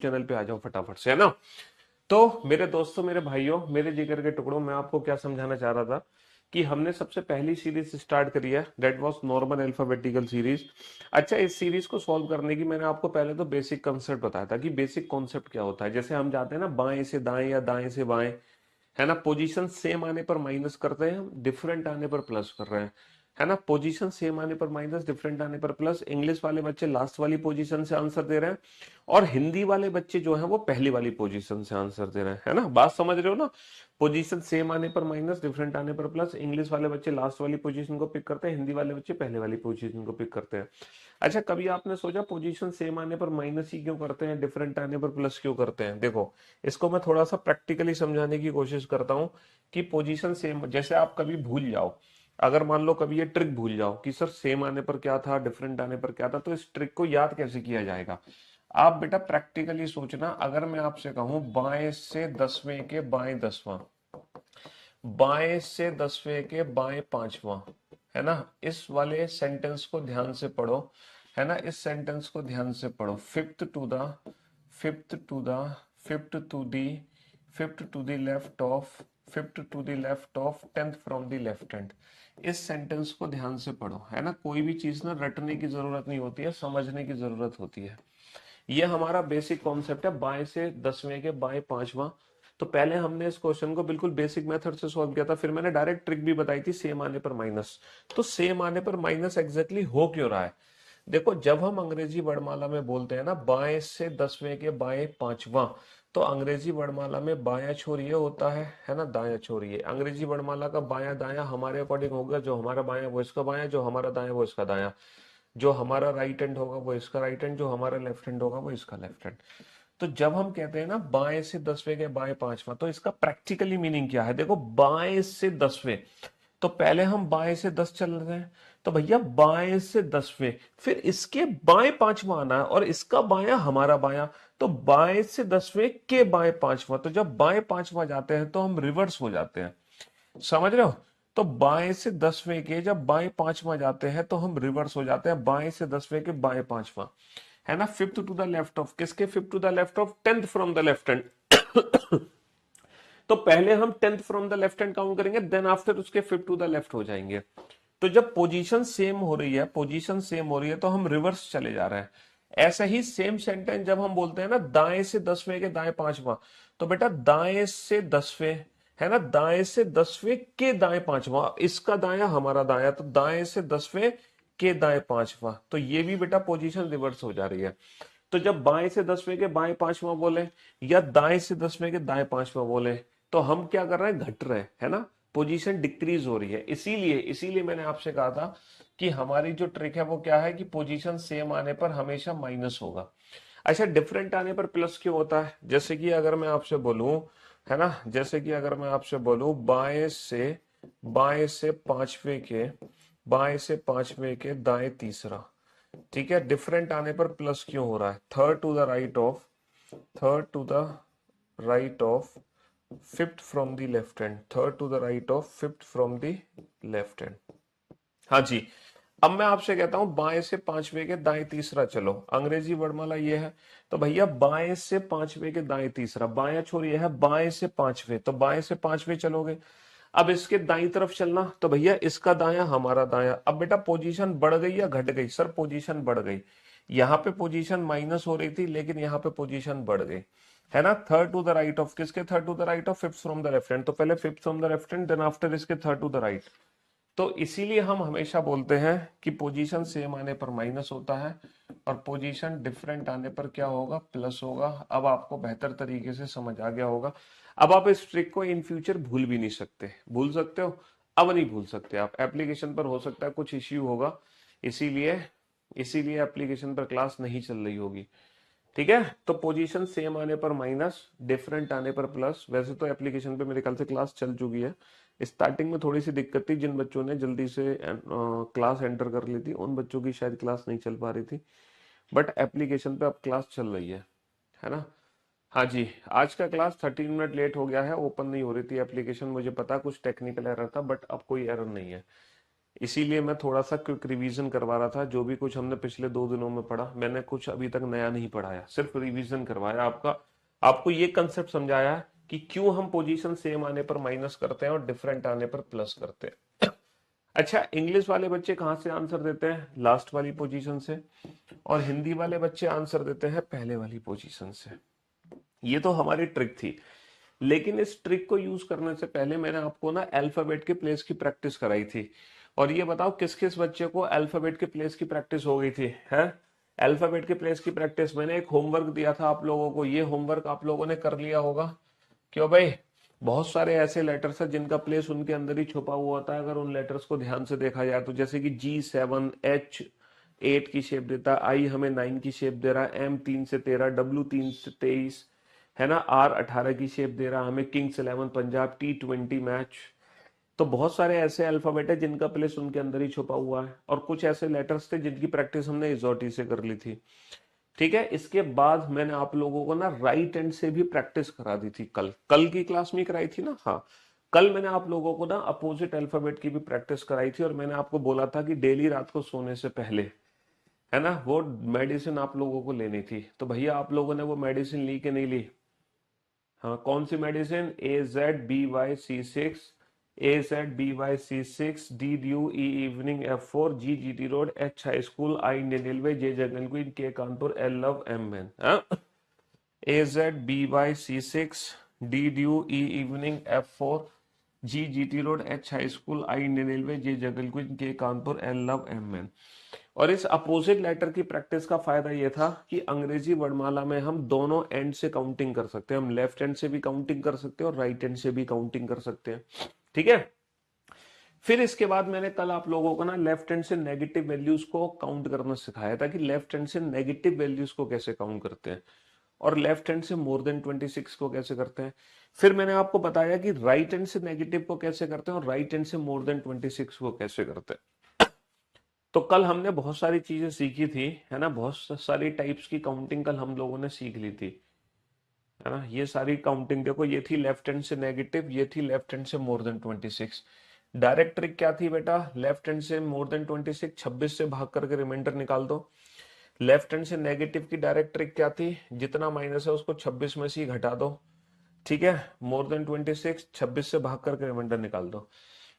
Channel पे आ जाओ फटाफट से, है ना। तो मेरे दोस्तों, मेरे भाइयों, मेरे जिगर के टुकड़ों, मैं आपको क्या समझाना चाह रहा था कि हमने सबसे पहली सीरीज स्टार्ट करी है, that was normal alphabetical series. अच्छा, इस सीरीज को सॉल्व करने की मैंने आपको पहले तो बेसिक कंसेप्ट बताया था कि बेसिक कॉन्सेप्ट क्या होता है। जैसे हम जाते हैं ना बाएं से दाएं या दाएं से बाएं, है ना। पोजीशन सेम आने पर माइनस करते हैं हम, डिफरेंट आने पर प्लस कर रहे हैं, है ना। पोजीशन सेम आने पर माइनस, डिफरेंट आने पर प्लस। इंग्लिश वाले बच्चे लास्ट वाली पोजीशन से आंसर दे रहे हैं और हिंदी वाले बच्चे जो हैं वो पहली वाली पोजीशन से आंसर दे रहे हैं, है ना। बात समझ रहे हो ना। पोजीशन सेम आने पर माइनस, डिफरेंट आने पर प्लस। इंग्लिश वाले बच्चे लास्ट वाली पोजीशन को पिक करते हैं, हिंदी वाले बच्चे पहले वाली पोजीशन को पिक करते हैं। अच्छा, कभी आपने सोचा पोजीशन सेम आने पर माइनस ही क्यों करते हैं, डिफरेंट आने पर प्लस क्यों करते हैं? देखो, इसको मैं थोड़ा सा प्रैक्टिकली समझाने की कोशिश करता हूं कि पोजीशन सेम, जैसे आप कभी भूल जाओ, अगर मान लो कभी ये ट्रिक भूल जाओ कि सर सेम आने पर क्या था, डिफरेंट आने पर क्या था, तो इस ट्रिक को याद कैसे किया जाएगा? आप बेटा प्रैक्टिकली सोचना, अगर मैं आपसे कहूं बाएं से दसवें के बाएं दसवां, बाएं से दसवें के बाएं पांचवां, है ना, इस वाले सेंटेंस को ध्यान से पढ़ो, है ना। इस सेंटेंस को ध्यान से पढ़ो। Fifth to the, fifth to the, fifth to the, fifth to the left of, fifth to the left of, tenth from the left hand. इस सेंटेंस को ध्यान से पढ़ो, है ना। कोई भी चीज ना रटने की जरूरत नहीं होती है, समझने की जरूरत होती है। ये हमारा बेसिक कॉन्सेप्ट है, बाएं से दसवें के बाएं पांचवा। तो पहले हमने इस क्वेश्चन को बिल्कुल बेसिक मेथड से सॉल्व किया था, फिर मैंने डायरेक्ट ट्रिक भी बताई थी सेम आने पर माइनस। तो सेम आने पर माइनस एग्जैक्टली हो क्यों रहा है? देखो, जब हम अंग्रेजी वर्णमाला में बोलते हैं ना बाएं से दसवें के बाएं पांचवा, तो अंग्रेजी वर्णमाला में बायां छोर ये होता है ना, दायां छोर ये। अंग्रेजी वर्णमाला का बायां दायां हमारे अकॉर्डिंग होगा, जो हमारा बायां वो इसका बायां, जो हमारा दायां वो इसका दायां, जो हमारा राइट हैंड होगा वो इसका राइट हैंड, जो हमारा लेफ्ट हैंड होगा वो इसका लेफ्ट हैंड। तो जब हम कहते हैं ना बाएं से दसवें के बाएं पांचवा, तो इसका प्रैक्टिकली मीनिंग क्या है? देखो, बाएं से दसवें, तो पहले हम बाएं से 10 चल रहे हैं, तो भैया बाएं से दसवें, फिर इसके बाएं पांचवा आना है और इसका बायां हमारा बायां, तो बाएं से दसवें के बाएं पांचवा। तो जब बाएं पांचवा जाते हैं तो हम रिवर्स हो जाते हैं, समझ रहे हो। तो बाएं से दसवें के जब बाएं पांचवा जाते हैं तो हम रिवर्स हो जाते हैं, बाएं से दसवें के बाएं पांचवा, है ना। Fifth to the left of, किसके fifth to the left of? Tenth from the left hand. तो पहले हम tenth from the left hand count करेंगे, देन आफ्टर उसके फिफ्थ टू द लेफ्ट हो जाएंगे। तो जब पोजीशन सेम हो रही है, पोजीशन सेम हो रही है, तो हम रिवर्स चले जा रहे हैं। ऐसा ही सेम सेंटेंस जब हम बोलते हैं ना दाएं से दसवें के दाएं पांचवा, तो बेटा दाएं से दसवें, है ना, दाएं से दसवें के दाएं पांचवा, इसका दायां हमारा दायां, तो दाएं से दसवें के दाएं पांचवा, तो ये भी बेटा पोजीशन रिवर्स हो जा रही है। तो जब बाएं से दसवें के बाएं पांचवा बोले या दाएं से दसवें के दाएं पांचवा बोले, तो हम क्या कर रहे हैं? घट रहे हैं, है ना। पोजीशन डिक्रीज हो रही है। इसीलिए इसीलिए मैंने आपसे कहा था कि हमारी जो ट्रिक है वो क्या है कि पोजीशन सेम आने पर हमेशा माइनस होगा। अच्छा, डिफरेंट आने पर प्लस क्यों होता है? जैसे कि अगर मैं आपसे बोलूं, है ना, जैसे कि अगर मैं आपसे बोलूं बाएं से पांचवें के, बाएं से पांचवें के दाएं तीसरा, ठीक है, डिफरेंट आने पर प्लस क्यों हो रहा है? Third to the right of, third to the right of, fifth from the left hand, third to the right of, fifth from the left hand. हाँ जी। अब मैं आपसे कहता हूं बाएं से पांचवें के दाएं तीसरा चलो, अंग्रेजी वर्णमाला ये है, तो भैया बाएं से पांचवें के दाएं तीसरा, बायां छोर ये है, बाएं से पांचवें, तो बाएं से पांचवें चलोगे। अब इसके दाईं तरफ चलना, तो भैया इसका दायां हमारा दायां। अब बेटा पोजीशन बढ़ गई या घट गई? सर पोजीशन बढ़ गई। यहाँ पे पोजीशन माइनस हो रही थी लेकिन यहाँ पे पोजीशन बढ़ गई, है ना। Third to the right of, किसके third to the right of? Fifth from the left hand, तो पहले fifth from the left hand, then after इसके थर्ड टू द राइट। तो इसीलिए हम हमेशा बोलते हैं कि पोजीशन सेम आने पर माइनस होता है और पोजीशन डिफरेंट आने पर क्या होगा? प्लस होगा। अब आपको बेहतर तरीके से समझ आ गया होगा। अब आप इस ट्रिक को इन फ्यूचर भूल भी नहीं सकते। भूल सकते हो? अब नहीं भूल सकते आप। एप्लीकेशन पर हो सकता है कुछ इश्यू होगा, इसीलिए इसीलिए एप्लीकेशन पर क्लास नहीं चल रही होगी, ठीक है। तो पोजीशन सेम आने पर माइनस, डिफरेंट आने पर प्लस। वैसे तो एप्लीकेशन पे मेरे ख्याल से क्लास चल चुकी है। स्टार्टिंग में थोड़ी सी दिक्कत थी, जिन बच्चों ने जल्दी से क्लास एंटर कर ली थी उन बच्चों की शायद क्लास नहीं चल पा रही थी, बट एप्लीकेशन पे अब क्लास चल रही है ना। हाँ जी। आज का क्लास 13 मिनट लेट हो गया है, ओपन नहीं हो रही थी एप्लीकेशन, मुझे पता कुछ टेक्निकल एरर था, बट अब कोई एरर नहीं है। इसीलिए मैं थोड़ा सा क्विक रिवीजन करवा रहा था। जो भी कुछ हमने पिछले 2 दिनों में पढ़ा, मैंने कुछ अभी तक नया नहीं पढ़ाया, सिर्फ रिवीजन करवाया आपका। आपको ये कंसेप्ट समझाया कि क्यों हम पोजीशन सेम आने पर माइनस करते हैं और डिफरेंट आने पर प्लस करते हैं। अच्छा, इंग्लिश वाले बच्चे कहाँ से आंसर देते हैं? लास्ट वाली पोजीशन से। और हिंदी वाले बच्चे आंसर देते हैं पहले वाली पोजीशन से। ये तो हमारी ट्रिक थी। लेकिन इस ट्रिक को यूज करने से पहले मैंने आपको ना अल्फाबेट के प्लेस की प्रैक्टिस कराई थी। और ये बताओ किस किस बच्चे को अल्फाबेट के प्लेस की प्रैक्टिस हो गई थी? है, अल्फाबेट के प्लेस की प्रैक्टिस मैंने एक होमवर्क दिया था आप लोगों को, ये होमवर्क आप लोगों ने कर लिया होगा। क्यों भाई? बहुत सारे ऐसे लेटर्स हैं जिनका प्लेस उनके अंदर ही छुपा हुआ होता है, अगर उन लेटर्स को ध्यान से देखा जाए तो। जैसे कि G7, H 8 की शेप देता है, I हमें 9 की शेप दे रहा है, M 3 से 13, W 3 से 23, है ना, R 18 की शेप दे रहा है हमें, Kings 11 पंजाब, T20 मैच। तो बहुत सारे ऐसे अल्फाबेट है जिनका प्लेस उनके अंदर ही छुपा हुआ है, और कुछ ऐसे लेटर्स थे जिनकी प्रैक्टिस हमने इजोटी से कर ली थी। ठीक है, इसके बाद मैंने आप लोगों को ना राइट हैंड से भी प्रैक्टिस करा दी थी। कल कल की क्लास में कराई थी ना? हाँ, कल मैंने आप लोगों को ना अपोजिट अल्फाबेट की भी प्रैक्टिस कराई थी, और मैंने आपको बोला था कि डेली रात को सोने से पहले, है ना, वो मेडिसिन आप लोगों को लेनी थी। तो भैया आप लोगों ने वो मेडिसिन ली कि नहीं ली? हाँ, कौन सी medicine? AZ BY C6, AZ BY C6, DDU evening F4, GGT road, H high school, I Indian railway, J general queen, K Kanpur, L love, M man. AZ BY C6, DDU evening F4, GGT road, H high school, I Indian railway, J general queen, K Kanpur, L love, M man. और इस opposite letter की practice का फायदा यह था कि अंग्रेजी वर्णमाला में हम दोनों एंड से काउंटिंग कर सकते हैं। हम लेफ्ट हैंड से भी काउंटिंग कर सकते हैं और राइट हैंड से भी काउंटिंग कर सकते हैं। ठीक है, फिर इसके बाद मैंने कल आप लोगों को ना लेफ्ट हैंड से नेगेटिव वैल्यूज को काउंट करना सिखाया था कि लेफ्ट हैंड से नेगेटिव वैल्यूज को कैसे काउंट करते हैं, और लेफ्ट हैंड से मोर देन 26 को कैसे करते हैं। फिर मैंने आपको बताया कि राइट हैंड से नेगेटिव को कैसे करते हैं और राइट हैंड से मोर देन 26 को कैसे करते हैं। तो कल हमने बहुत सारी चीजें सीखी थी, है ना, बहुत सारी टाइप्स की काउंटिंग कल हम लोगों ने सीख ली थी, है ना। ये सारी काउंटिंग देखो, ये थी लेफ्ट हैंड से नेगेटिव, ये थी लेफ्ट हैंड से मोर देन 26। डायरेक्ट ट्रिक क्या थी बेटा? लेफ्ट हैंड से मोर देन 26 26 से भाग करके रिमाइंडर निकाल दो। लेफ्ट हैंड से नेगेटिव की डायरेक्ट ट्रिक क्या थी? जितना माइनस है उसको 26 में से ही घटा दो। ठीक है, मोर देन 26 26 से भाग करके रिमाइंडर निकाल दो।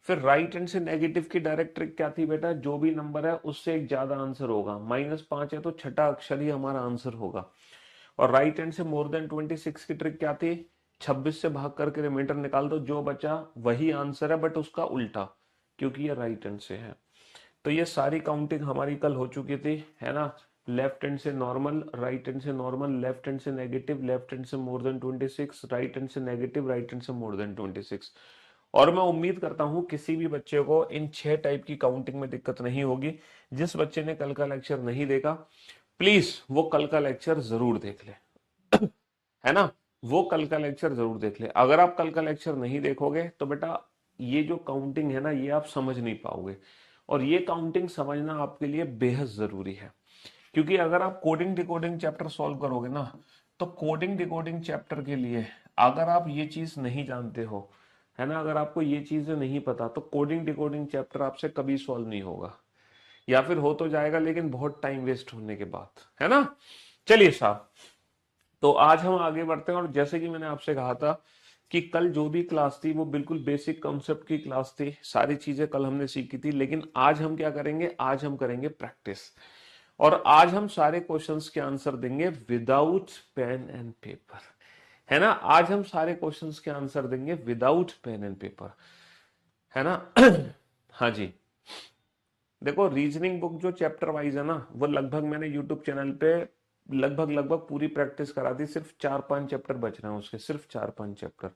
फिर राइट हैंड से नेगेटिव की डायरेक्ट ट्रिक क्या थी बेटा? जो भी नंबर है उससे एक ज्यादा आंसर होगा, -5 है तो छठा अक्षर ही हमारा आंसर होगा। और राइट हैंड से मोर देन 26 की ट्रिक क्या थी? 26 से भाग करके रिमाइंडर निकाल दो, जो बचा वही आंसर है बट उसका उल्टा, क्योंकि ये राइट हैंड से है। तो ये सारी काउंटिंग हमारी कल हो चुकी थी, है ना। लेफ्ट हैंड से नॉर्मल, राइट हैंड से नॉर्मल, लेफ्ट हैंड से नेगेटिव, लेफ्ट हैंड से मोर देन 26, राइट हैंड से नेगेटिव, राइट हैंड से मोर देन 26। और मैं उम्मीद करता हूं किसी भी बच्चे को इन 6 टाइप की काउंटिंग में दिक्कत नहीं होगी। जिस बच्चे ने कल का लेक्चर नहीं देखा, प्लीज वो कल का लेक्चर जरूर देख ले, है ना। वो कल का लेक्चर जरूर देख ले। अगर आप कल का लेक्चर नहीं देखोगे तो बेटा ये जो काउंटिंग है ना, ये आप समझ नहीं पाओगे। और ये काउंटिंग समझना आपके लिए बेहद जरूरी है, क्योंकि अगर आप कोडिंग डिकोडिंग चैप्टर सॉल्व करोगे ना, तो कोडिंग डिकोडिंग चैप्टर के लिए अगर आप ये चीज नहीं जानते हो, है ना, अगर आपको ये चीजें नहीं पता, तो कोडिंग डिकोडिंग चैप्टर आपसे कभी सॉल्व नहीं होगा, या फिर हो तो जाएगा लेकिन बहुत टाइम वेस्ट होने के बाद, है ना। चलिए साहब, तो आज हम आगे बढ़ते हैं। और जैसे कि मैंने आपसे कहा था कि कल जो भी क्लास थी वो बिल्कुल बेसिक कॉन्सेप्ट की क्लास थी, सारी चीजें कल हमने सीखी थी। लेकिन आज हम क्या करेंगे? आज हम करेंगे प्रैक्टिस। और आज हम सारे क्वेश्चंस के आंसर देंगे विदाउट पेन एंड पेपर, है ना। आज हम सारे क्वेश्चंस के आंसर देंगे विदाउट पेन एंड पेपर, है ना। हाँ जी, देखो रीजनिंग बुक जो चैप्टर वाइज है ना, वो लगभग मैंने यूट्यूब चैनल पे लगभग लगभग पूरी प्रैक्टिस करा दी। सिर्फ 4-5 चैप्टर बच रहे हैं उसके, सिर्फ 4-5 चैप्टर।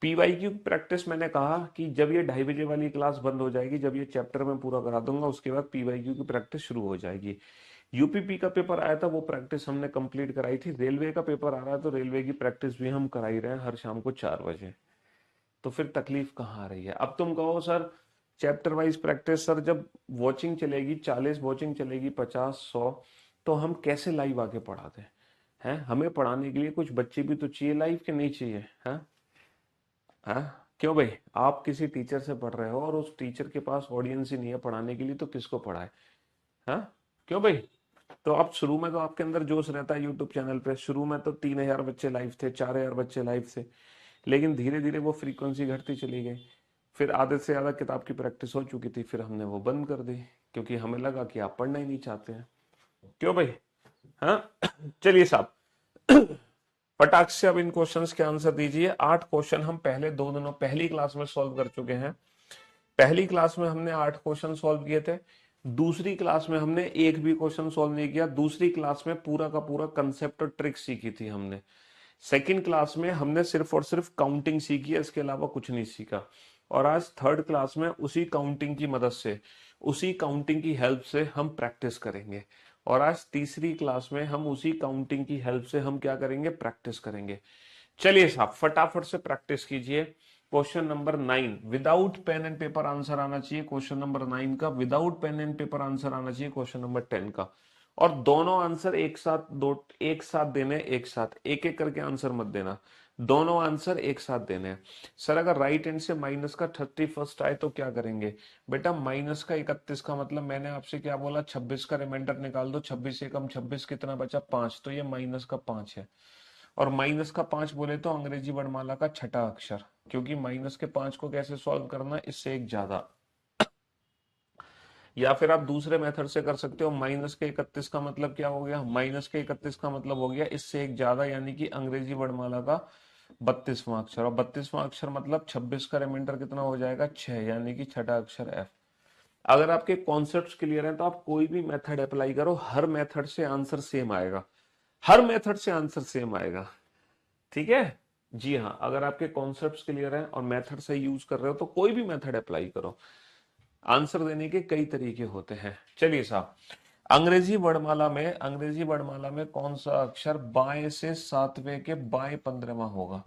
पीवाईक्यू की प्रैक्टिस मैंने कहा कि जब ये 2:30 बजे वाली क्लास बंद हो जाएगी, जब ये चैप्टर मैं पूरा करा दूंगा, उसके बाद पीवाईक्यू की प्रैक्टिस शुरू हो जाएगी। यूपीपी का पेपर आया था, वो प्रैक्टिस हमने कंप्लीट कराई थी। रेलवे का पेपर आ रहा है तो रेलवे की प्रैक्टिस भी हम करा ही रहे हैं हर शाम को 4 बजे। तो फिर तकलीफ कहाँ आ रही है? अब तुम कहो sir chapter wise practice, sir जब वॉचिंग चलेगी 40 वॉचिंग चलेगी 50-100, तो हम कैसे लाइव आके पढ़ा दें? हैं, हमें पढ़ाने के लिए कुछ बच्चे भी तो चाहिए लाइव के, नहीं चाहिए? हैं, हैं, क्यों भाई, आप किसी टीचर से पढ़ रहे हो और उस टीचर के पास ऑडियंस ही नहीं है पढ़ाने के लिए, तो किसको पढ़ाए? हाँ, क्यों भाई? तो आप शुरू में तो आपके अंदर जोश रहता है यूट्यूब चैनल पे, शुरू में तो 3,000 बच्चे लाइव थे, 4,000 बच्चे लाइव थे, लेकिन धीरे धीरे वो फ्रीक्वेंसी घटती चली गई। फिर आधे से ज्यादा किताब की प्रैक्टिस हो चुकी थी, फिर हमने वो बंद कर दी, क्योंकि हमें लगा कि आप पढ़ना ही नहीं चाहते हैं। क्यों भाई? हाँ। चलिए साहब, फटाक से अब इन क्वेश्चंस के आंसर दीजिए। 8 क्वेश्चन हम पहले 2 दिनों पहली क्लास में सॉल्व कर चुके हैं। पहली क्लास में हमने 8 क्वेश्चन सॉल्व किए थे। दूसरी क्लास में हमने एक भी क्वेश्चन सॉल्व नहीं किया। दूसरी क्लास में पूरा का पूरा कंसेप्ट और ट्रिक सीखी थी हमने। सेकंड क्लास में हमने सिर्फ और सिर्फ काउंटिंग सीखी है, इसके अलावा कुछ नहीं सीखा। और आज थर्ड क्लास में उसी काउंटिंग की मदद से, उसी काउंटिंग की हेल्प से हम प्रैक्टिस करेंगे। और आज तीसरी क्लास में हम उसी काउंटिंग की हेल्प से हम क्या करेंगे? प्रैक्टिस करेंगे। चलिए साहब, फटाफट से प्रैक्टिस कीजिए। Question number 9, without pen and paper answer आना चाहिए क्वेश्चन नंबर 9 का। Without pen and paper answer आना चाहिए क्वेश्चन नंबर 10 का। और दोनों आंसर एक साथ, दो एक साथ देने, एक साथ एक एक करके आंसर मत देना, दोनों आंसर एक साथ देने हैं। सर अगर राइट हैंड से माइनस का 31 आए तो क्या करेंगे? बेटा माइनस का 31 का मतलब मैंने आपसे क्या बोला? 26 का रिमाइंडर निकाल दो। 26 से कम 26 कितना बचा? 5। तो ये माइनस का 5 है। और माइनस का 5 बोले तो अंग्रेजी वर्णमाला का छठा अक्षर, क्योंकि माइनस के 5 को कैसे सॉल्व करना? इससे एक ज्यादा। या फिर आप दूसरे मेथड से कर सकते हो। माइनस के 31 का मतलब क्या हो गया? माइनस के 31 का मतलब हो गया इससे एक ज्यादा, यानी कि अंग्रेजी वर्णमाला का 32वां अक्षर। और 32वां अक्षर मतलब 26 का रिमाइंडर कितना हो जाएगा? 6, यानी कि छठा अक्षर एफ। अगर आपके कॉन्सेप्ट्स क्लियर हैं तो आप कोई भी मेथड अप्लाई करो, हर मेथड से आंसर सेम आएगा। हर मेथड से आंसर सेम आएगा। ठीक है? जी हाँ, अगर आपके कॉन्सेप्ट्स क्लियर हैं और मेथड से यूज कर रहे हो तो कोई भी मेथड अप्लाई करो। आंसर देने के कई तरीके होते हैं। चलिए साहब, अंग्रेजी वर्णमाला में कौन सा अक्षर बाएं से 7वें के बाएं 15वां होगा?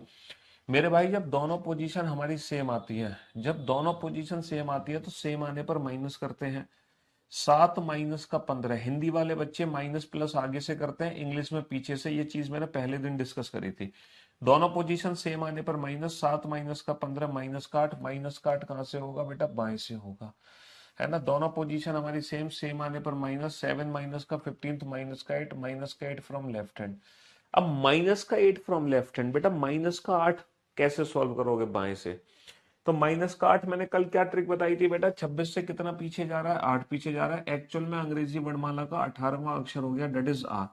मेरे भाई, जब दोनों पोजीशन हमारी सेम आती है, जब दोनों पोजीशन सेम आती है तो सेम आने पर माइनस करते हैं। 7 माइनस का 15, हिंदी वाले बच्चे माइनस प्लस आगे से करते हैं, इंग्लिश में पीछे से। ये चीज मैंने पहले दिन डिस्कस करी थी। दोनों पोजीशन सेम आने पर माइनस। 7 माइनस का 15 माइनस का 8। माइनस का 8 कहां से होगा? बेटा बाएं से होगा, है ना। दोनों पोजीशन हमारी सेम, सेम आने पर माइनस। 7 माइनस का 15 माइनस का 8, माइनस का 8 फ्रॉम लेफ्ट हैंड। अब माइनस का 8 फ्रॉम लेफ्ट हैंड, बेटा माइनस का 8 कैसे सॉल्व करोगे बाएं से? तो माइनस का 8 मैंने कल क्या ट्रिक बताई थी बेटा? 26 से कितना पीछे जा रहा है? 8 पीछे जा रहा है। एक्चुअल में अंग्रेजी वर्णमाला का 18वां अक्षर हो गया, डेट इज आर।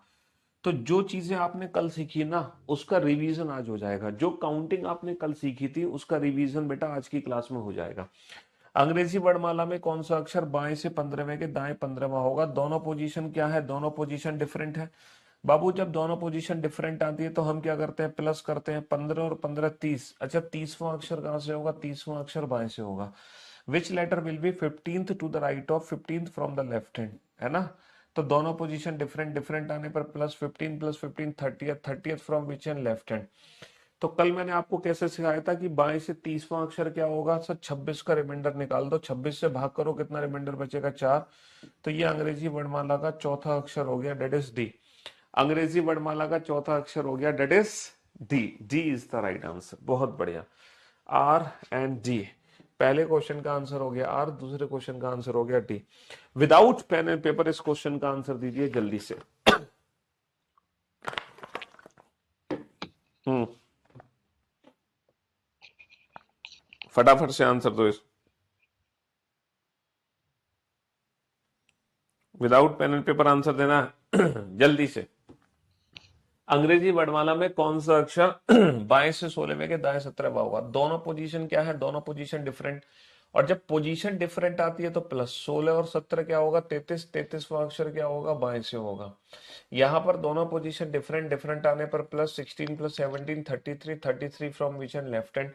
तो जो चीजें आपने कल सीखी ना, उसका रिवीजन आज हो जाएगा। जो काउंटिंग आपने कल सीखी थी उसका रिवीजन बेटा आज की क्लास में हो जाएगा। अंग्रेजी वर्णमाला में कौन सा अक्षर बाएं से 15वें के दाएं 15वां होगा? दोनों पोजीशन क्या है? दोनों पोजीशन डिफरेंट है। बाबू जब दोनों पोजीशन डिफरेंट आती है तो हम क्या करते हैं? प्लस करते हैं। 15 और 15 30। अच्छा 30वां अक्षर कहां से होगा? 30वां अक्षर बाएं से होगा। Which letter will be 15th to the right of 15th from the left hand, है ना। तो दोनों पोजीशन डिफरेंट डिफरेंट आने पर plus 15 plus 15 30th, 30th from which hand? Left hand. तो कल मैंने आपको कैसे सिखाया था कि बाएं से 30वां अक्षर क्या होगा? सर 26 का रिमाइंडर निकाल दो। 26 से भाग करो, कितना रिमाइंडर बचेगा? 4। तो ये अंग्रेजी वर्णमाला का चौथा अक्षर हो गया, डेट इज डी। अंग्रेजी वर्णमाला का चौथा अक्षर हो गया, that is D. D is the right answer. बहुत बढ़िया। R and D. पहले क्वेश्चन का आंसर हो गया आर, दूसरे क्वेश्चन का आंसर हो गया D. Without pen and paper इस क्वेश्चन का आंसर दीजिए जल्दी से। हम्म, फटाफट से आंसर दो इस। Without pen and paper answer देना जल्दी से। अंग्रेजी वर्णमाला में कौन सा अक्षर बाएं से 16वें के दाएं 17वां होगा? दोनों पोजीशन क्या है? दोनों पोजीशन डिफरेंट। और जब पोजीशन डिफरेंट आती है तो प्लस 16 और 17 क्या होगा? 33। 33वां अक्षर क्या होगा? बाएं से होगा। यहाँ पर दोनों पोजीशन डिफरेंट डिफरेंट आने पर plus 16 plus 17 33। 33 from which end? Left hand.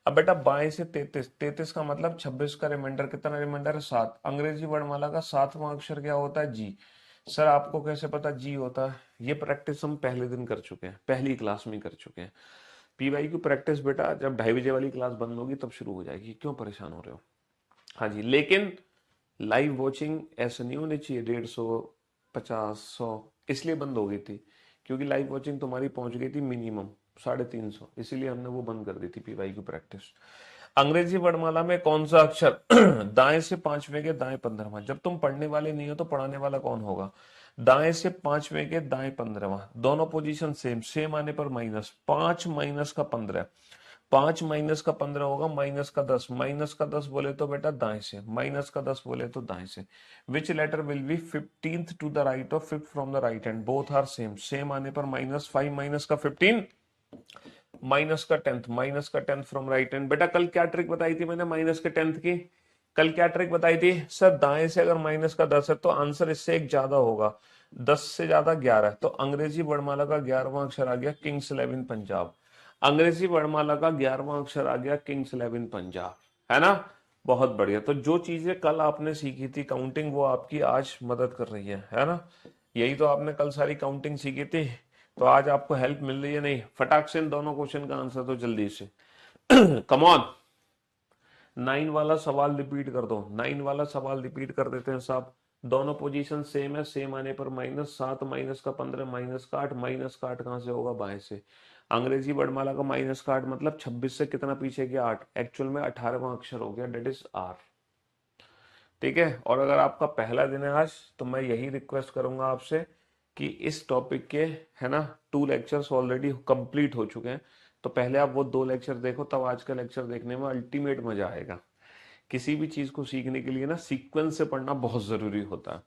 अब बेटा बाएं से 33, 33 का मतलब 26 का रिमाइंडर, कितना रिमाइंडर है? 7। अंग्रेजी वर्णमाला का 7वां अक्षर क्या होता है? जी। सर आपको कैसे पता जी होता है? ये प्रैक्टिस हम पहले दिन कर चुके हैं, पहली क्लास में कर चुके हैं। पीवाई की प्रैक्टिस बेटा जब 2:30 बजे वाली क्लास बंद होगी तब शुरू हो जाएगी। क्यों परेशान हो रहे हो? हाँ जी, लेकिन लाइव वॉचिंग ऐसा नहीं होनी चाहिए 150, 50, 100। इसलिए बंद हो गई थी क्योंकि लाइव वॉचिंग तुम्हारी पहुंच गई थी मिनिमम 350, इसीलिए हमने वो बंद कर दी थी पीवाई की प्रैक्टिस। अंग्रेजी वर्णमाला में कौन सा अक्षर दाएं से पांचवें के दाएं 15वां? जब तुम पढ़ने वाले नहीं हो तो पढ़ाने वाला कौन होगा? दाएं से पांचवें के दाएं 15वां, दोनों पोजीशन सेम, सेम आने पर माइनस, 5 माइनस का 15, 5 माइनस का 15 होगा माइनस का 10, माइनस का 10 बोले तो बेटा दाएं से, माइनस का 10 बोले तो दाएं से। Which letter will be 15th to the right और 5th from the right hand? Both are same, same आने पर माइनस, 5 माइनस का 15, माइनस का 10th, माइनस का 10th फ्रॉम राइट हैंड। बेटा कल क्या ट्रिक बताई थी मैंने माइनस के 10th की? कल क्या ट्रिक बताई थी सर? दाएं से अगर माइनस का 10 है तो आंसर इससे एक ज्यादा होगा, 10 से ज्यादा 11, तो अंग्रेजी वर्णमाला का 11वां अक्षर आ गया किंग्स 11 पंजाब। अंग्रेजी वर्णमाला का 11वां अक्षर आ गया किंग्स 11 पंजाब, है ना? बहुत बढ़िया। तो जो चीजें कल आपने सीखी थी काउंटिंग, वो आपकी आज मदद कर रही है ना? यही तो आपने कल सारी काउंटिंग सीखी थी, तो आज आपको हेल्प मिल रही है नहीं? फटाक से इन दोनों क्वेश्चन का आंसर तो जल्दी से कम ऑन। 9 वाला सवाल रिपीट कर दो, 9 वाला सवाल रिपीट कर देते हैं साहब। दोनों पोजीशन सेम है, सेम आने पर माइनस, 7 माइनस का 15 माइनस का 8, माइनस का 8 कहां से होगा? बाएं से। अंग्रेजी वर्णमाला का माइनस का 8 मतलब 26 से कितना पीछे गया? 8, एक्चुअल में 18वां अक्षर हो गया, डेट इज आर। ठीक है। और अगर आपका पहला दिन है आज तो मैं यही रिक्वेस्ट करूंगा आपसे कि इस टॉपिक के, है ना, 2 लेक्चर्स ऑलरेडी कंप्लीट हो चुके हैं, तो पहले आप वो 2 लेक्चर देखो, तब आज का लेक्चर देखने में अल्टीमेट मजा आएगा। किसी भी चीज को सीखने के लिए ना सीक्वेंस से पढ़ना बहुत जरूरी होता है।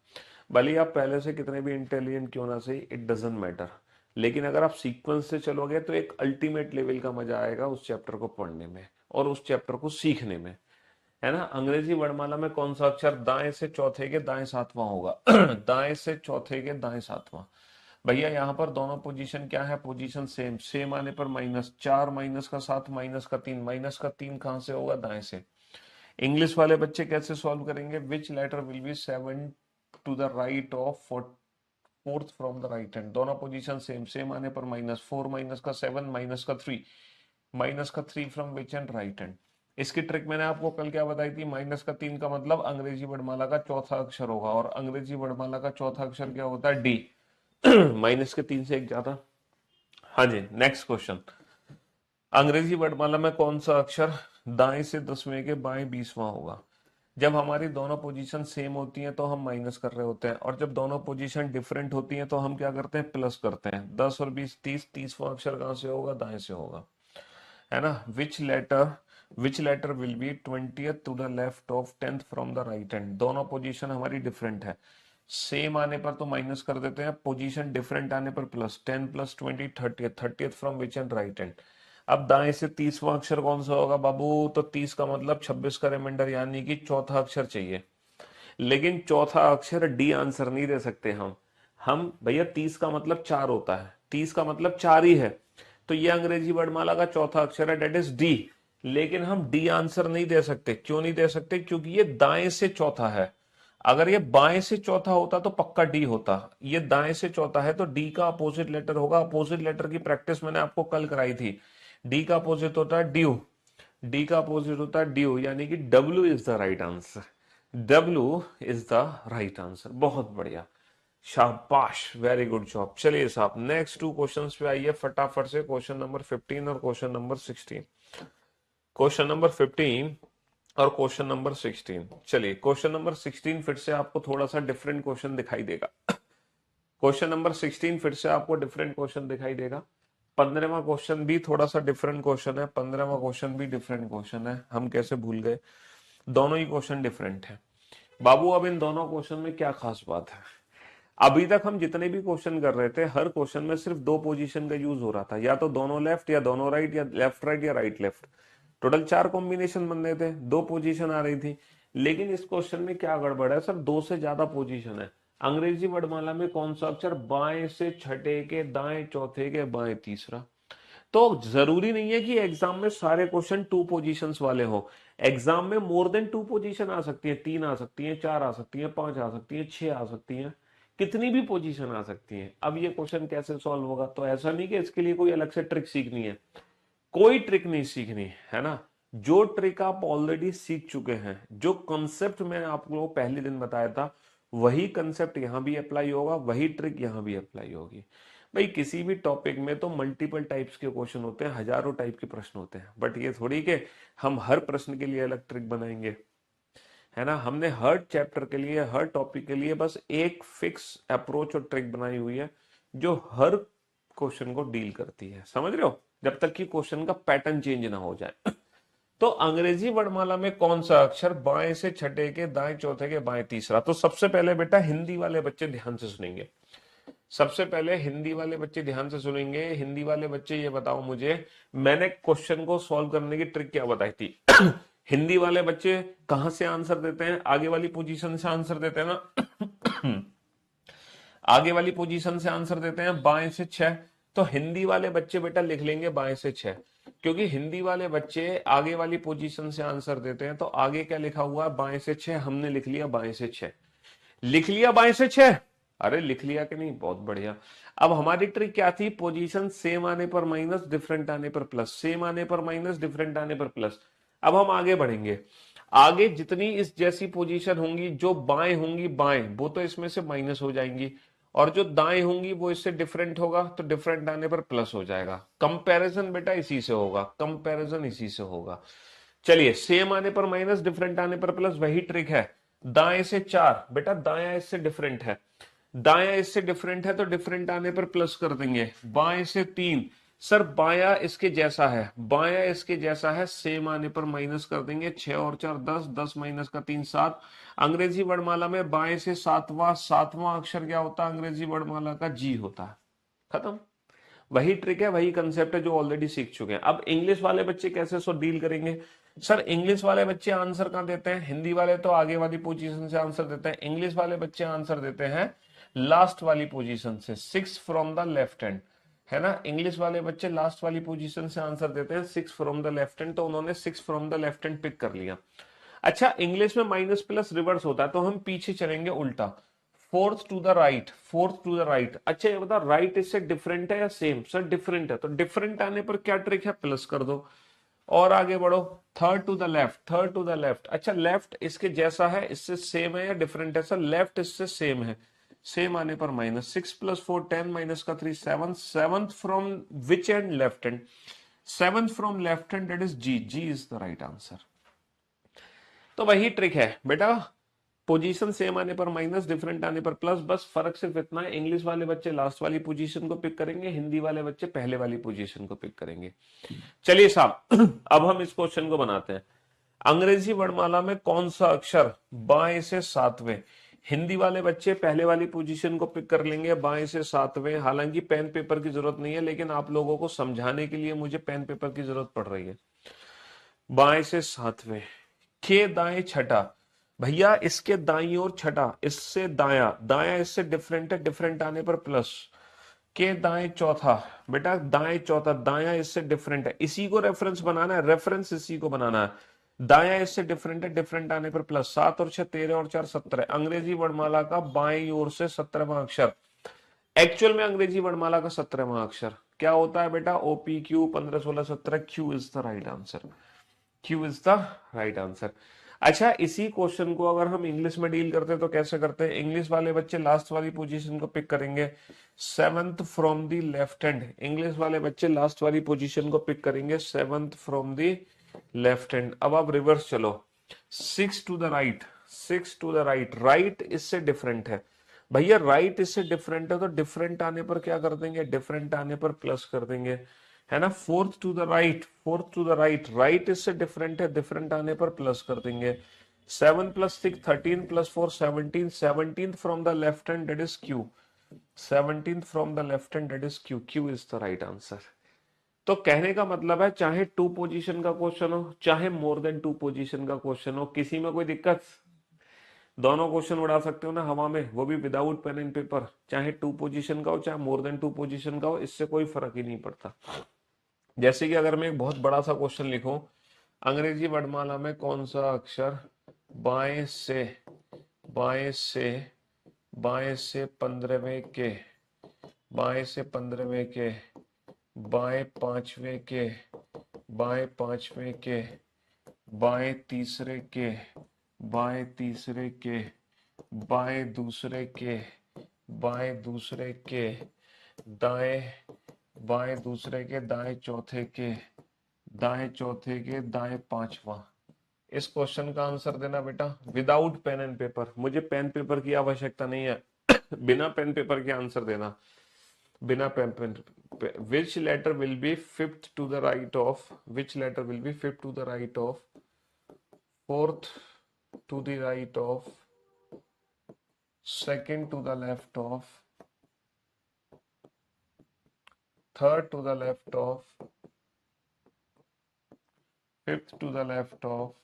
भले ही आप पहले से कितने भी इंटेलिजेंट क्यों ना सही, इट डजेंट मैटर, लेकिन अगर आप सीक्वेंस से चलोगे तो एक अल्टीमेट लेवल का मजा आएगा उस चैप्टर को पढ़ने में और उस चैप्टर को सीखने में, है ना? अंग्रेजी वर्णमाला में कौन सा अक्षर दाएं से चौथे के दाएं सातवां होगा? दाएं से चौथे के दाएं सातवां। भैया यहाँ पर दोनों पोजीशन क्या है? पोजीशन सेम, सेम आने पर माइनस, 4 माइनस का 7 माइनस का 3, माइनस का 3 कहां से होगा? दाएं से। इंग्लिश वाले बच्चे कैसे सॉल्व करेंगे? Which letter will be 7 to the right of 4th from the right hand? दोनों पोजीशन सेम, सेम आने पर माइनस, 4 माइनस का 7 माइनस का 3, माइनस का 3 from which hand? Right hand. इसकी ट्रिक मैंने आपको कल क्या बताई थी? माइनस का 3 का मतलब अंग्रेजी वर्णमाला का चौथा अक्षर होगा, और अंग्रेजी वर्णमाला का चौथा अक्षर क्या होता है? डी। माइनस के 3 से एक ज्यादा। हाँ जी, नेक्स्ट क्वेश्चन। अंग्रेजी वर्णमाला में कौन सा अक्षर दाएं से 10वें के बाएं 20वां होगा? जब हमारी दोनों पोजीशन सेम होती हैं तो हम माइनस कर रहे होते हैं, और जब दोनों पोजीशन डिफरेंट होती हैं तो हम क्या करते हैं? प्लस करते हैं। 10 और 20 30, 30वां अक्षर कहां से होगा? दाएं से होगा, है ना? Which letter will be 20th to the left of 10th from the right hand? दोनों पोजीशन हमारी डिफरेंट है, सेम आने पर तो माइनस कर देते हैं, पोजीशन डिफरेंट आने पर plus, 10 plus 20 30th, 30th from which and? Right hand. अब दाएं से 30वां अक्षर कौन सा होगा बाबू? तो 30 का मतलब 26 का रिमाइंडर, यानी कि चौथा अक्षर चाहिए, लेकिन चौथा अक्षर डी आंसर नहीं दे सकते हम भैया 30 का मतलब 4 होता है, 30 का मतलब 4 ही है, तो ये अंग्रेजी वर्णमाला का चौथा अक्षर है, डेट इज डी। लेकिन हम डी आंसर नहीं दे सकते। क्यों नहीं दे सकते? क्योंकि ये दाएं से चौथा है। अगर ये बाएं से चौथा होता तो पक्का डी होता, ये दाएं से चौथा है तो डी का अपोजिट लेटर होगा। अपोजिट लेटर की प्रैक्टिस मैंने आपको कल कराई थी। डी का अपोजिट होता है ड्यू, डी का अपोजिट होता है ड्यू, यानी कि W is the right answer, W is the right answer. बहुत बढ़िया, शाबाश, वेरी गुड जॉब। चलिए साहब, नेक्स्ट 2 क्वेश्चंस पे आइए फटाफट से। क्वेश्चन नंबर 15 और क्वेश्चन नंबर 16। क्वेश्चन नंबर 15 और क्वेश्चन नंबर 16। चलिए, क्वेश्चन नंबर 16 फिर से आपको थोड़ा सा डिफरेंट क्वेश्चन दिखाई देगा। क्वेश्चन नंबर 16 फिर से आपको डिफरेंट क्वेश्चन दिखाई देगा। 15वां क्वेश्चन भी थोड़ा सा डिफरेंट क्वेश्चन है, 15वां क्वेश्चन भी डिफरेंट क्वेश्चन है। हम कैसे भूल गए? दोनों ही क्वेश्चन डिफरेंट है बाबू। अब इन दोनों क्वेश्चन में क्या खास बात है? अभी तक हम जितने भी क्वेश्चन कर रहे थे, हर क्वेश्चन में सिर्फ 2 पोजीशन का यूज हो रहा था, या तो दोनों लेफ्ट या दोनों राइट, या लेफ्ट राइट या राइट लेफ्ट। टोटल 4 कॉम्बिनेशन बन रहे थे, 2 पोजीशन आ रही थी। लेकिन इस क्वेश्चन में क्या गड़बड़ है सर? 2 से ज्यादा पोजीशन है। अंग्रेजी वर्णमाला में कौन सा अक्षर बाएं से छठे के दाएं चौथे के बाएं तीसरा? तो जरूरी नहीं है कि एग्जाम में सारे क्वेश्चन 2 पोजीशंस वाले हो। एग्जाम में मोर देन 2 पोजीशन आ सकती है, 3 आ सकती है, 4 आ सकती है, 5 आ सकती है, 6 आ सकती है, कितनी भी पोजीशन आ सकती है। अब ये क्वेश्चन कैसे सॉल्व होगा? तो ऐसा नहीं कि इसके लिए कोई अलग से ट्रिक सीखनी है, कोई ट्रिक नहीं सीखनी, है ना? जो ट्रिक आप ऑलरेडी सीख चुके हैं, जो कंसेप्ट मैंने आप लोगों को पहले दिन बताया था, वही कंसेप्ट यहां भी अप्लाई होगा, वही ट्रिक यहां भी अप्लाई होगी। भाई किसी भी टॉपिक में तो मल्टीपल टाइप्स के क्वेश्चन होते हैं, हजारों टाइप के प्रश्न होते हैं, बट ये थोड़ी कि हम हर प्रश्न के लिए अलग ट्रिक बनाएंगे, है ना। हमने हर चैप्टर के लिए, हर टॉपिक के लिए बस एक फिक्स अप्रोच और ट्रिक बनाई हुई है जो हर क्वेश्चन को डील करती है, समझ रहे हो, जब तक कि क्वेश्चन का पैटर्न चेंज ना हो जाए। तो अंग्रेजी वर्णमाला में कौन सा अक्षर बाएं से छठे के, दाएं चौथे के, बाएं तीसरा? तो सबसे पहले बेटा हिंदी वाले बच्चे ध्यान से सुनेंगे, सबसे पहले हिंदी वाले बच्चे ध्यान से सुनेंगे। हिंदी वाले बच्चे ये बताओ मुझे, मैंने क्वेश्चन को सॉल्व करने की ट्रिक क्या बताई थी? हिंदी वाले बच्चे कहां से आंसर देते हैं? आगे वाली पोजीशन से आंसर देते हैं ना। आगे वाली पोजीशन से आंसर देते हैं, बाएं से छह। तो हिंदी वाले बच्चे बेटा लिख लेंगे बाएं से छह, क्योंकि हिंदी वाले बच्चे आगे वाली पोजीशन से आंसर देते हैं। तो आगे क्या लिखा हुआ है? बाएं से छह, हमने लिख लिया बाएं से छह। लिख लिया बाएं से छह, अरे लिख लिया कि नहीं? बहुत बढ़िया। अब हमारी ट्रिक क्या थी? पोजीशन सेम आने पर माइनस, डिफरेंट आने पर प्लस, सेम आने पर माइनस, डिफरेंट आने पर प्लस। अब हम आगे बढ़ेंगे, आगे जितनी इस जैसी पोजीशन होंगी, जो बाएं होंगी बाएं, वो तो इसमें से माइनस हो जाएंगी, और जो दाएं होंगी वो इससे डिफरेंट होगा, तो डिफरेंट आने पर प्लस हो जाएगा। कंपैरिजन बेटा इसी से होगा, कंपैरिजन इसी से होगा। चलिए, सेम आने पर माइनस, डिफरेंट आने पर प्लस, वही ट्रिक है। दाएं से चार, बेटा दाया इससे डिफरेंट है, दाया इससे डिफरेंट है, तो डिफरेंट आने पर प्लस कर देंगे। बाएं से तीन, सर बाया इसके जैसा है, बाया इसके जैसा है, सेम आने पर माइनस कर देंगे। छह और चार दस, दस माइनस का तीन सात। अंग्रेजी वर्णमाला में बाएं से सातवां, सातवां अक्षर क्या होता है अंग्रेजी वर्णमाला का? जी होता है। खत्म। वही ट्रिक है, वही कंसेप्ट है जो ऑलरेडी सीख चुके हैं। अब इंग्लिश वाले बच्चे कैसे सो डील करेंगे? सर इंग्लिश वाले बच्चे आंसर कहां देते हैं? हिंदी वाले तो आगे वाली पोजीशन से आंसर देते हैं, इंग्लिश वाले बच्चे आंसर देते हैं लास्ट वाली पोजीशन से, six from the left hand, है ना। इंग्लिश वाले बच्चे लास्ट वाली पोजीशन से आंसर देते हैं, six from the left hand, तो उन्होंने six from the left hand pick कर लिया। अच्छा, इंग्लिश में माइनस प्लस रिवर्स होता है, तो हम पीछे चलेंगे उल्टा, fourth to the right, fourth to the right. अच्छा ये बता, राइट इससे डिफरेंट है या सेम? सर डिफरेंट है, तो डिफरेंट आने पर क्या ट्रिक है? प्लस कर दो। और आगे बढ़ो, third to the left, third to the left. अच्छा लेफ्ट इसके जैसा है, इससे सेम है या डिफरेंट है? सर लेफ्ट इससे सेम है, सेम आने पर minus. Six plus four ten, minus का three seven, seventh from which end? Left hand, seventh from left hand, that is G, G is the right answer. तो वही trick है बेटा, position same आने पर माइनस, डिफरेंट आने पर plus, बस फर्क सिर्फ इतना है, इंग्लिश वाले बच्चे लास्ट वाली पोजीशन को पिक करेंगे, हिंदी वाले बच्चे पहले वाली पोजीशन को पिक करेंगे। चलिए साहब, अब हम इस क्वेश्चन को बनाते हैं। अंग्रेजी वर्णमाला में कौन सा अक्षर बाएं से सातवें? हिंदी वाले बच्चे पहले वाली पोजीशन को पिक कर लेंगे, बाएं से सातवें। हालांकि पेन पेपर की जरूरत नहीं है, लेकिन आप लोगों को समझाने के लिए मुझे पेन पेपर की जरूरत पड़ रही है। बाएं से सातवें, के दाएं छठा, भैया इसके दाई और छठा, इससे दाया, दाया इससे डिफरेंट है, डिफरेंट आने पर प्लस। के दाएं चौथा, बेटा दाएं चौथा, दाया इससे डिफरेंट है, इसी को रेफरेंस बनाना है, रेफरेंस इसी को बनाना है। दाया इससे डिफरेंट है, डिफरेंट आने पर प्लस। सात और छह तेरह और चार सत्रह, अंग्रेजी वर्णमाला का बाएं ओर से 17वां अक्षर। एक्चुअल में अंग्रेजी वर्णमाला का 17वां अक्षर क्या होता है बेटा? OP Q, 15 16 17, Q is the right answer, Q is the right answer. अच्छा, इसी क्वेश्चन को अगर हम इंग्लिश में डील करते हैं तो कैसे करते हैं? इंग्लिश वाले बच्चे लास्ट वाली पोजीशन को पिक करेंगे, seventh from the left hand. English वाले बच्चे लास्ट वाली पोजीशन को पिक करेंगे, seventh from the left hand. अब आप रिवर्स चलो, six to the right, six to the right, right इससे डिफरेंट है, भैया राइट इससे डिफरेंट है, तो डिफरेंट आने पर क्या कर देंगे? डिफरेंट आने पर प्लस कर देंगे, है ना। Fourth to the right, fourth to the right, right इससे डिफरेंट है, डिफरेंट आने पर प्लस कर देंगे। Seven plus six 13 plus four 17, 17 from the left hand, that is Q, 17 from the left hand, that is Q, Q is the right answer. तो कहने का मतलब है, चाहे टू पोजीशन का क्वेश्चन हो, चाहे मोर देन टू पोजीशन का क्वेश्चन हो, किसी में कोई दिक्कत? दोनों क्वेश्चन उड़ा सकते हो ना हवा में, वो भी विदाउट पेन एंड पेपर, चाहे टू पोजीशन का हो चाहे मोर देन टू पोजीशन का हो, इससे कोई फर्क ही नहीं पड़ता। जैसे कि अगर मैं एक बहुत बड़ा सा क्वेश्चन लिखूं, अंग्रेजी वर्णमाला में कौन सा अक्षर बाएं से, बाएं से, बाएं से 15वें के, बाएं से 15वें के, बाएं पांचवें के, बाएं पांचवें के, बाएं तीसरे के, बाएं तीसरे के, बाएं दूसरे के, बाएं दूसरे के, दाएं बाएं दूसरे के दाएं चौथे के दाएं चौथे के दाएं पांचवा। इस क्वेश्चन का आंसर देना बेटा विदाउट पेन एंड पेपर, मुझे पेन पेपर की आवश्यकता नहीं है बिना पेन पेपर के आंसर देना, बिना pen pen. Which letter will be fifth to the right of, which letter will be fifth to the right of, fourth to the right of, second to the left of, third to the left of, fifth to the left of,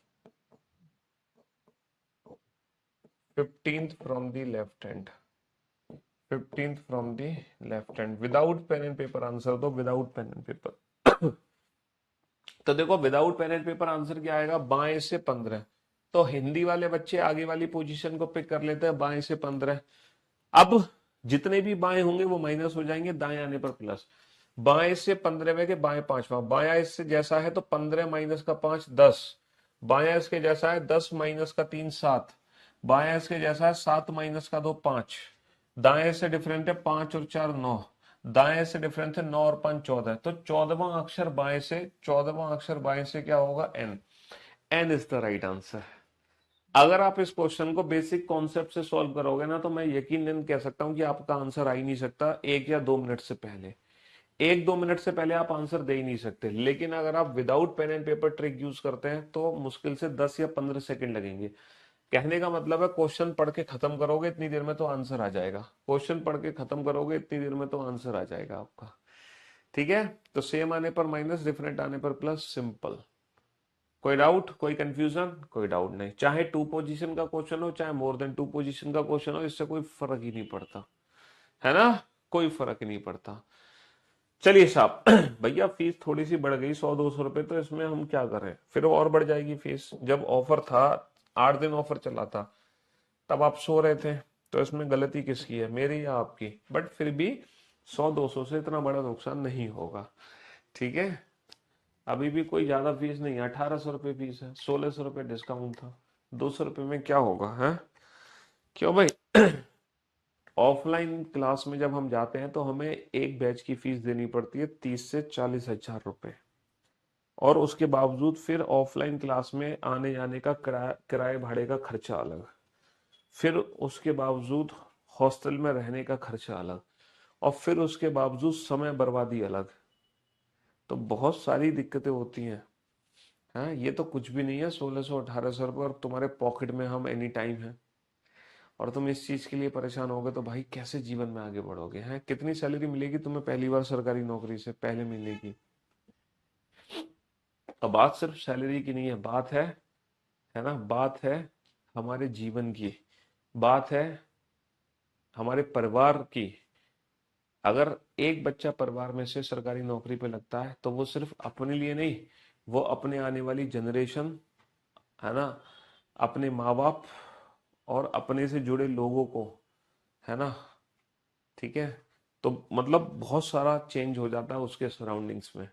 15th from the left hand, 15th from the left hand। Without pen and paper answer दो, without pen and paper. तो देखो without pen and paper answer क्या आएगा, बाएं से 15। तो हिंदी वाले बच्चे आगे वाली पोजीशन को पिक कर लेते हैं, बाएं से 15। अब जितने भी बाएं होंगे वो माइनस हो जाएंगे, दाएं आने पर प्लस। बाएं से 15वें के बाएं पांचवा, बायां इससे जैसा है तो 15 माइनस का 5 10, बायां इसके जैसा है 10 माइनस का 3 7, बायां इसके जैसा है 7 माइनस का 2 5, दाएं से डिफरेंट है 5 और 4 9, दाएं से डिफरेंट है 9 और 5 14। तो 14वां अक्षर बाएं से, 14वां अक्षर बाएं से क्या होगा, N. N is the right answer. अगर आप इस क्वेश्चन को बेसिक कॉन्सेप्ट से सॉल्व करोगे ना, तो मैं यकीनन कह सकता हूं कि आपका आंसर आ ही नहीं सकता 1 या 2 मिनट से पहले। 1-2 मिनट से पहले आप आंसर दे ही नहीं सकते। लेकिन अगर आप without pen and paper trick use करते हैं तो मुश्किल से 10 या 15 सेकंड लगेंगे। कहने का मतलब है क्वेश्चन पढ़ के खत्म करोगे इतनी देर में तो आंसर आ जाएगा, क्वेश्चन पढ़ के खत्म करोगे इतनी देर में तो आंसर आ जाएगा आपका। ठीक है, तो सेम आने पर माइनस, डिफरेंट आने पर प्लस, सिंपल। कोई डाउट, कोई कंफ्यूजन? कोई डाउट नहीं। चाहे 2 पोजीशन का क्वेश्चन हो, चाहे मोर देन 2 पोजीशन का क्वेश्चन हो, इससे कोई फर्क ही नहीं पड़ता, है ना, कोई फर्क नहीं पड़ता। चलिए साहब भैया फीस थोड़ी सी बढ़ गई 100-200 रुपए, तो इसमें हम क्या करें, फिर और बढ़ जाएगी फीस। जब ऑफर था, 8 दिन ऑफर चला था, तब आप सो रहे थे, तो इसमें गलती किसकी है, मेरी या आपकी? बट फिर भी 100-200 से इतना बड़ा नुकसान नहीं होगा। ठीक है, अभी भी कोई ज्यादा फीस नहीं है, 1800 रुपये फीस है, 1600 रुपये डिस्काउंट था, 200 रुपये में क्या होगा, है क्यों भाई? ऑफलाइन क्लास में जब हम जाते हैं तो हमें एक बैच की फीस देनी पड़ती है 30 से 40 हजार रुपए, और उसके बावजूद फिर ऑफलाइन क्लास में आने जाने का किराए भाड़े का खर्चा अलग, फिर उसके बावजूद हॉस्टल में रहने का खर्चा अलग, और फिर उसके बावजूद समय बर्बादी अलग। तो बहुत सारी दिक्कतें होती हैं। हाँ, ये तो कुछ भी नहीं है, 1600-1800 रुपये, और तुम्हारे पॉकेट में हम एनी टाइम है, और तुम इस चीज के लिए परेशान होगे तो भाई कैसे जीवन में आगे बढ़ोगे? हैं, कितनी सैलरी मिलेगी तुम्हें पहली बार सरकारी नौकरी से पहले महीने की? अब बात सिर्फ सैलरी की नहीं है, बात है ना, बात है हमारे जीवन की, बात है हमारे परिवार की। अगर एक बच्चा परिवार में से सरकारी नौकरी पे लगता है तो वो सिर्फ अपने लिए नहीं, वो अपने आने वाली जनरेशन, है ना, अपने माँ बाप और अपने से जुड़े लोगों को, है ना, ठीक है, तो मतलब बहुत सारा चेंज हो जाता है उसके सराउंडिंग्स में।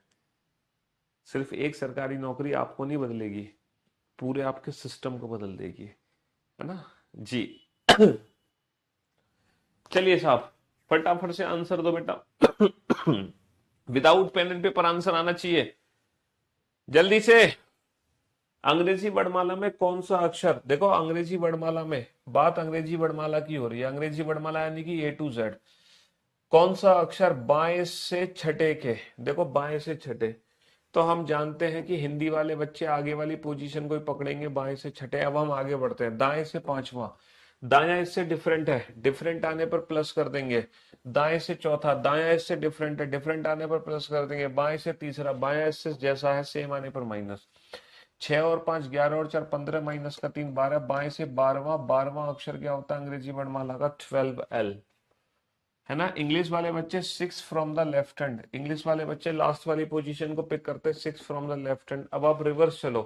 सिर्फ एक सरकारी नौकरी आपको नहीं बदलेगी, पूरे आपके सिस्टम को बदल देगी, है ना जी। चलिए साहब फटाफट से आंसर दो बेटा without pen and paper answer आना चाहिए जल्दी से। अंग्रेजी वर्णमाला में कौन सा अक्षर, देखो अंग्रेजी वर्णमाला में, बात अंग्रेजी वर्णमाला की हो रही है, अंग्रेजी वर्णमाला यानी कि A to Z, कौन सा अक्षर बाएं से छठे के, देखो बाएं से छठे, तो हम जानते हैं कि हिंदी वाले बच्चे आगे वाली पोजीशन को ही पकड़ेंगे, बाएं से छठे। अब हम आगे बढ़ते हैं, दाएं से पांचवा, दायां इससे डिफरेंट है, डिफरेंट आने पर प्लस कर देंगे। दाएं से चौथा, दायां इससे डिफरेंट है, डिफरेंट आने पर प्लस कर देंगे। बाएं से तीसरा, बायां इससे जैसा है सेम आने पर माइनस। 6 और 5 11 और 4 15, माइनस का 3 12। बाएं से 12वां, 12वां अक्षर क्या होता है अंग्रेजी वर्णमाला का, 12L, है ना। इंग्लिश वाले बच्चे 6 from the left hand, English वाले बच्चे लास्ट वाली पोजीशन को पिक करते हैं, 6 फ्रॉम द लेफ्ट हैंड। अब आप रिवर्स चलो,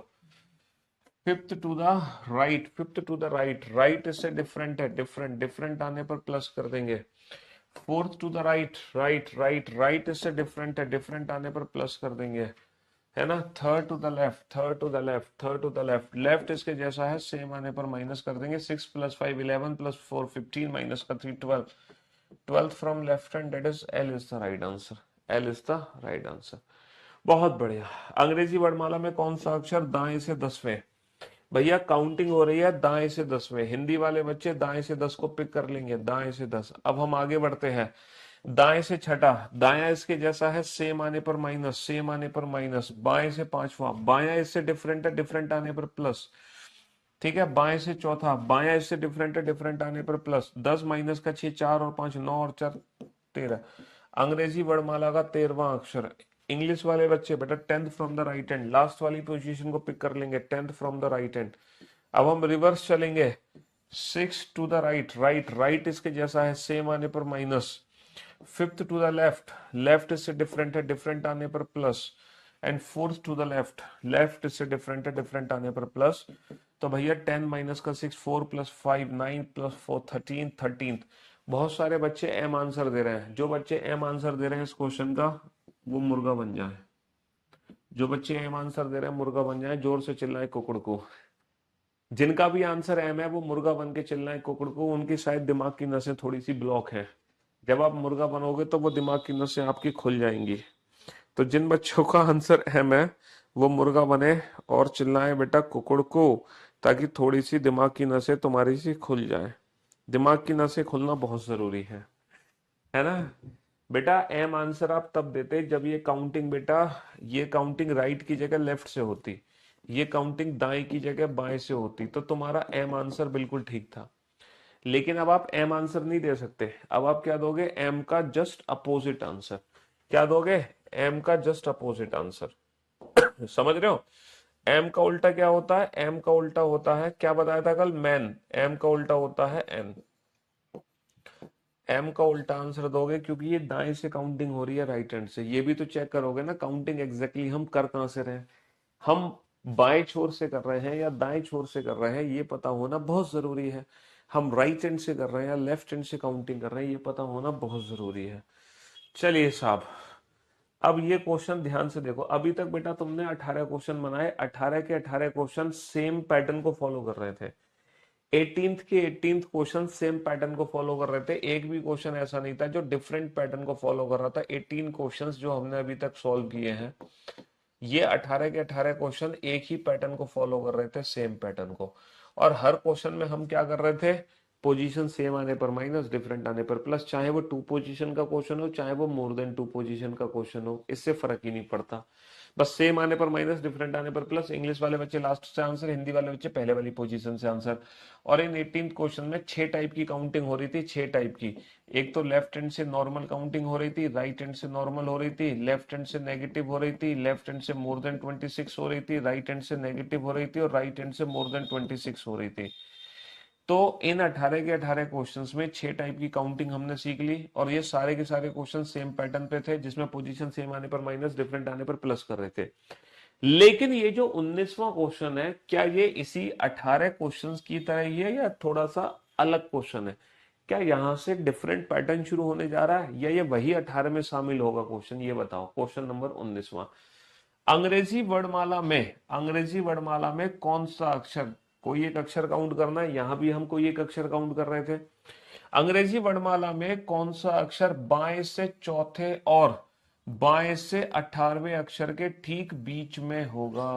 fifth to the right, fifth to the right, right इससे डिफरेंट है, डिफरेंट, डिफरेंट आने पर प्लस कर देंगे। Fourth to the right, right right right इससे डिफरेंट है, डिफरेंट आने पर प्लस कर देंगे, है ना। Third to the left, third to the left, third to the left, left इसके जैसा है सेम आने पर माइनस कर देंगे। 6 + 5 11 + 4 15, माइनस का 3 12, 12th from left hand, that is L is the right answer, L is the right answer. बहुत बढ़िया। अंग्रेजी वर्णमाला में कौन सा अक्षर दाएं से 10वें? भैया काउंटिंग हो रही है दाएं से 10वें, हिंदी वाले बच्चे दाएं से 10 को पिक कर लेंगे, दाएं से 10। अब हम आगे बढ़ते हैं, दाएं से छठा, दाया इसके जैसा है, सेम आने पर माइनस, सेम आने पर माइनस। बाएं से पांचवा, बाया इससे डिफरेंट है, डिफरेंट आने पर प्लस। ठीक है, बाएं से चौथा, बाया इससे डिफरेंट है, डिफरेंट आने पर प्लस। 10 माइनस का 6, 4 और 5 9 और 4 13। अंग्रेजी वर्णमाला का 13वां अक्षर। इंग्लिश वाले बच्चे बेटा 10th from the right hand, last वाली पोजीशन को पिक कर लेंगे, 10th from the right hand. अब हम रिवर्स चलेंगे, 6 to the right, right right इसके जैसा है, सेम आने पर minus. 5th to the left, left इससे डिफरेंट है, डिफरेंट आने पर plus. And 4th to the left, left इससे डिफरेंट है, डिफरेंट आने पर प्लस। तो भैया 10 माइनस का 6, 4 प्लस 5 9 प्लस 4 13, 13। बहुत सारे बच्चे एम आंसर दे रहे हैं, जो बच्चे एम आंसर दे रहे हैं इस क्वेश्चन का वो मुर्गा बन जाए, जो बच्चे एम आंसर दे रहे हैं मुर्गा बन जाए, जोर से चिल्लाए कुकड़ को। जिनका भी आंसर एम है वो मुर्गा बन के चिल्लाए कुकड़ को, उनकी शायद दिमाग की नसें थोड़ी सी ब्लॉक है। जब आप मुर्गा बनोगे तो वो दिमाग की नसें आपकी खुल जाएंगी। तो जिन बच्चों का आंसर एम है वो मुर्गा बने और चिल्लाए बेटा कुकड़ को, ताकि थोड़ी सी दिमाग की नसें तुम्हारी सी खुल जाए। दिमाग की नसें खुलना बहुत जरूरी है ना बेटा। एम आंसर आप तब देते जब ये काउंटिंग बेटा, ये काउंटिंग राइट की जगह लेफ्ट से होती, ये काउंटिंग दाएं की जगह बाएं से होती, तो तुम्हारा एम आंसर बिल्कुल ठीक था। लेकिन अब आप एम आंसर नहीं दे सकते, अब आप क्या दोगे? एम का जस्ट अपोजिट आंसर। क्या दोगे? एम का जस्ट अपोजिट आंसर। समझ रहे हो? एम का उल्टा क्या होता है? एम का उल्टा होता है, क्या बताया था कल? मैन। एम का उल्टा होता है एन। एम का उल्टा आंसर दोगे क्योंकि ये दाएं से काउंटिंग हो रही है राइट हैंड से। ये भी तो चेक करोगे ना काउंटिंग एग्जैक्टली हम कर कहां से रहे हैं, हम बाएं छोर से कर रहे हैं या दाएं छोर से कर रहे हैं, ये पता होना बहुत जरूरी है। हम राइट हैंड से कर रहे हैं या लेफ्ट हैंड से काउंटिंग कर रहे हैं, ये पता होना बहुत जरूरी है। चलिए साहब, अब ये क्वेश्चन ध्यान से देखो। अभी तक बेटा तुमने 18 क्वेश्चन बनाए, 18 के 18 क्वेश्चन सेम पैटर्न को फॉलो कर रहे थे। 18th के 18th क्वेश्चन सेम पैटर्न को फॉलो कर रहे थे, एक भी क्वेश्चन ऐसा नहीं था जो डिफरेंट पैटर्न को फॉलो कर रहा था। 18 क्वेश्चंस जो हमने अभी तक सॉल्व किए हैं, ये 18 के 18 क्वेश्चन एक ही पैटर्न को फॉलो कर रहे थे, सेम पैटर्न को। और हर क्वेश्चन में हम क्या कर रहे थे? पोजीशन सेम आने पर माइनस, डिफरेंट आने पर प्लस। चाहे वो 2 पोजीशन का क्वेश्चन हो, चाहे वो मोर देन 2 पोजीशन का क्वेश्चन हो, इससे फर्क ही नहीं पड़ता। बस सेम आने पर माइनस, डिफरेंट आने पर प्लस। इंग्लिश वाले बच्चे लास्ट से आंसर, हिंदी वाले बच्चे पहले वाली पोजीशन से आंसर। और इन 18 क्वेश्चन में 6 टाइप की काउंटिंग हो रही थी, 6 टाइप की। एक तो लेफ्ट हैंड से नॉर्मल काउंटिंग हो रही थी, राइट हैंड से नॉर्मल हो रही थी, लेफ्ट हैंड से नेगेटिव हो रही थी, लेफ्ट हैंड से मोर देन 26 हो रही थी, राइट हैंड से नेगेटिव हो रही थी और राइट हैंड से मोर देन 26 हो रही थी। तो इन 18 के 18 क्वेश्चंस में 6 टाइप की काउंटिंग हमने सीख ली, और ये सारे के सारे क्वेश्चन सेम पैटर्न पे थे, जिसमें पोजीशन सेम आने पर माइनस, डिफरेंट आने पर प्लस कर रहे थे। लेकिन ये जो 19वां क्वेश्चन है, क्या ये इसी 18 क्वेश्चंस की तरह ही है या थोड़ा सा अलग क्वेश्चन है? क्या यहां से डिफरेंट पैटर्न शुरू होने जा रहा है या ये वही 18 में शामिल होगा क्वेश्चन? ये बताओ। क्वेश्चन नंबर 19वां, अंग्रेजी वर्णमाला में कौन सा अक्षर, कोई एक अक्षर काउंट करना है। यहां भी हम कोई एक अक्षर काउंट कर रहे थे। अंग्रेजी वर्णमाला में कौन सा अक्षर बाएं से चौथे और बाएं से 18वें अक्षर के ठीक बीच में होगा?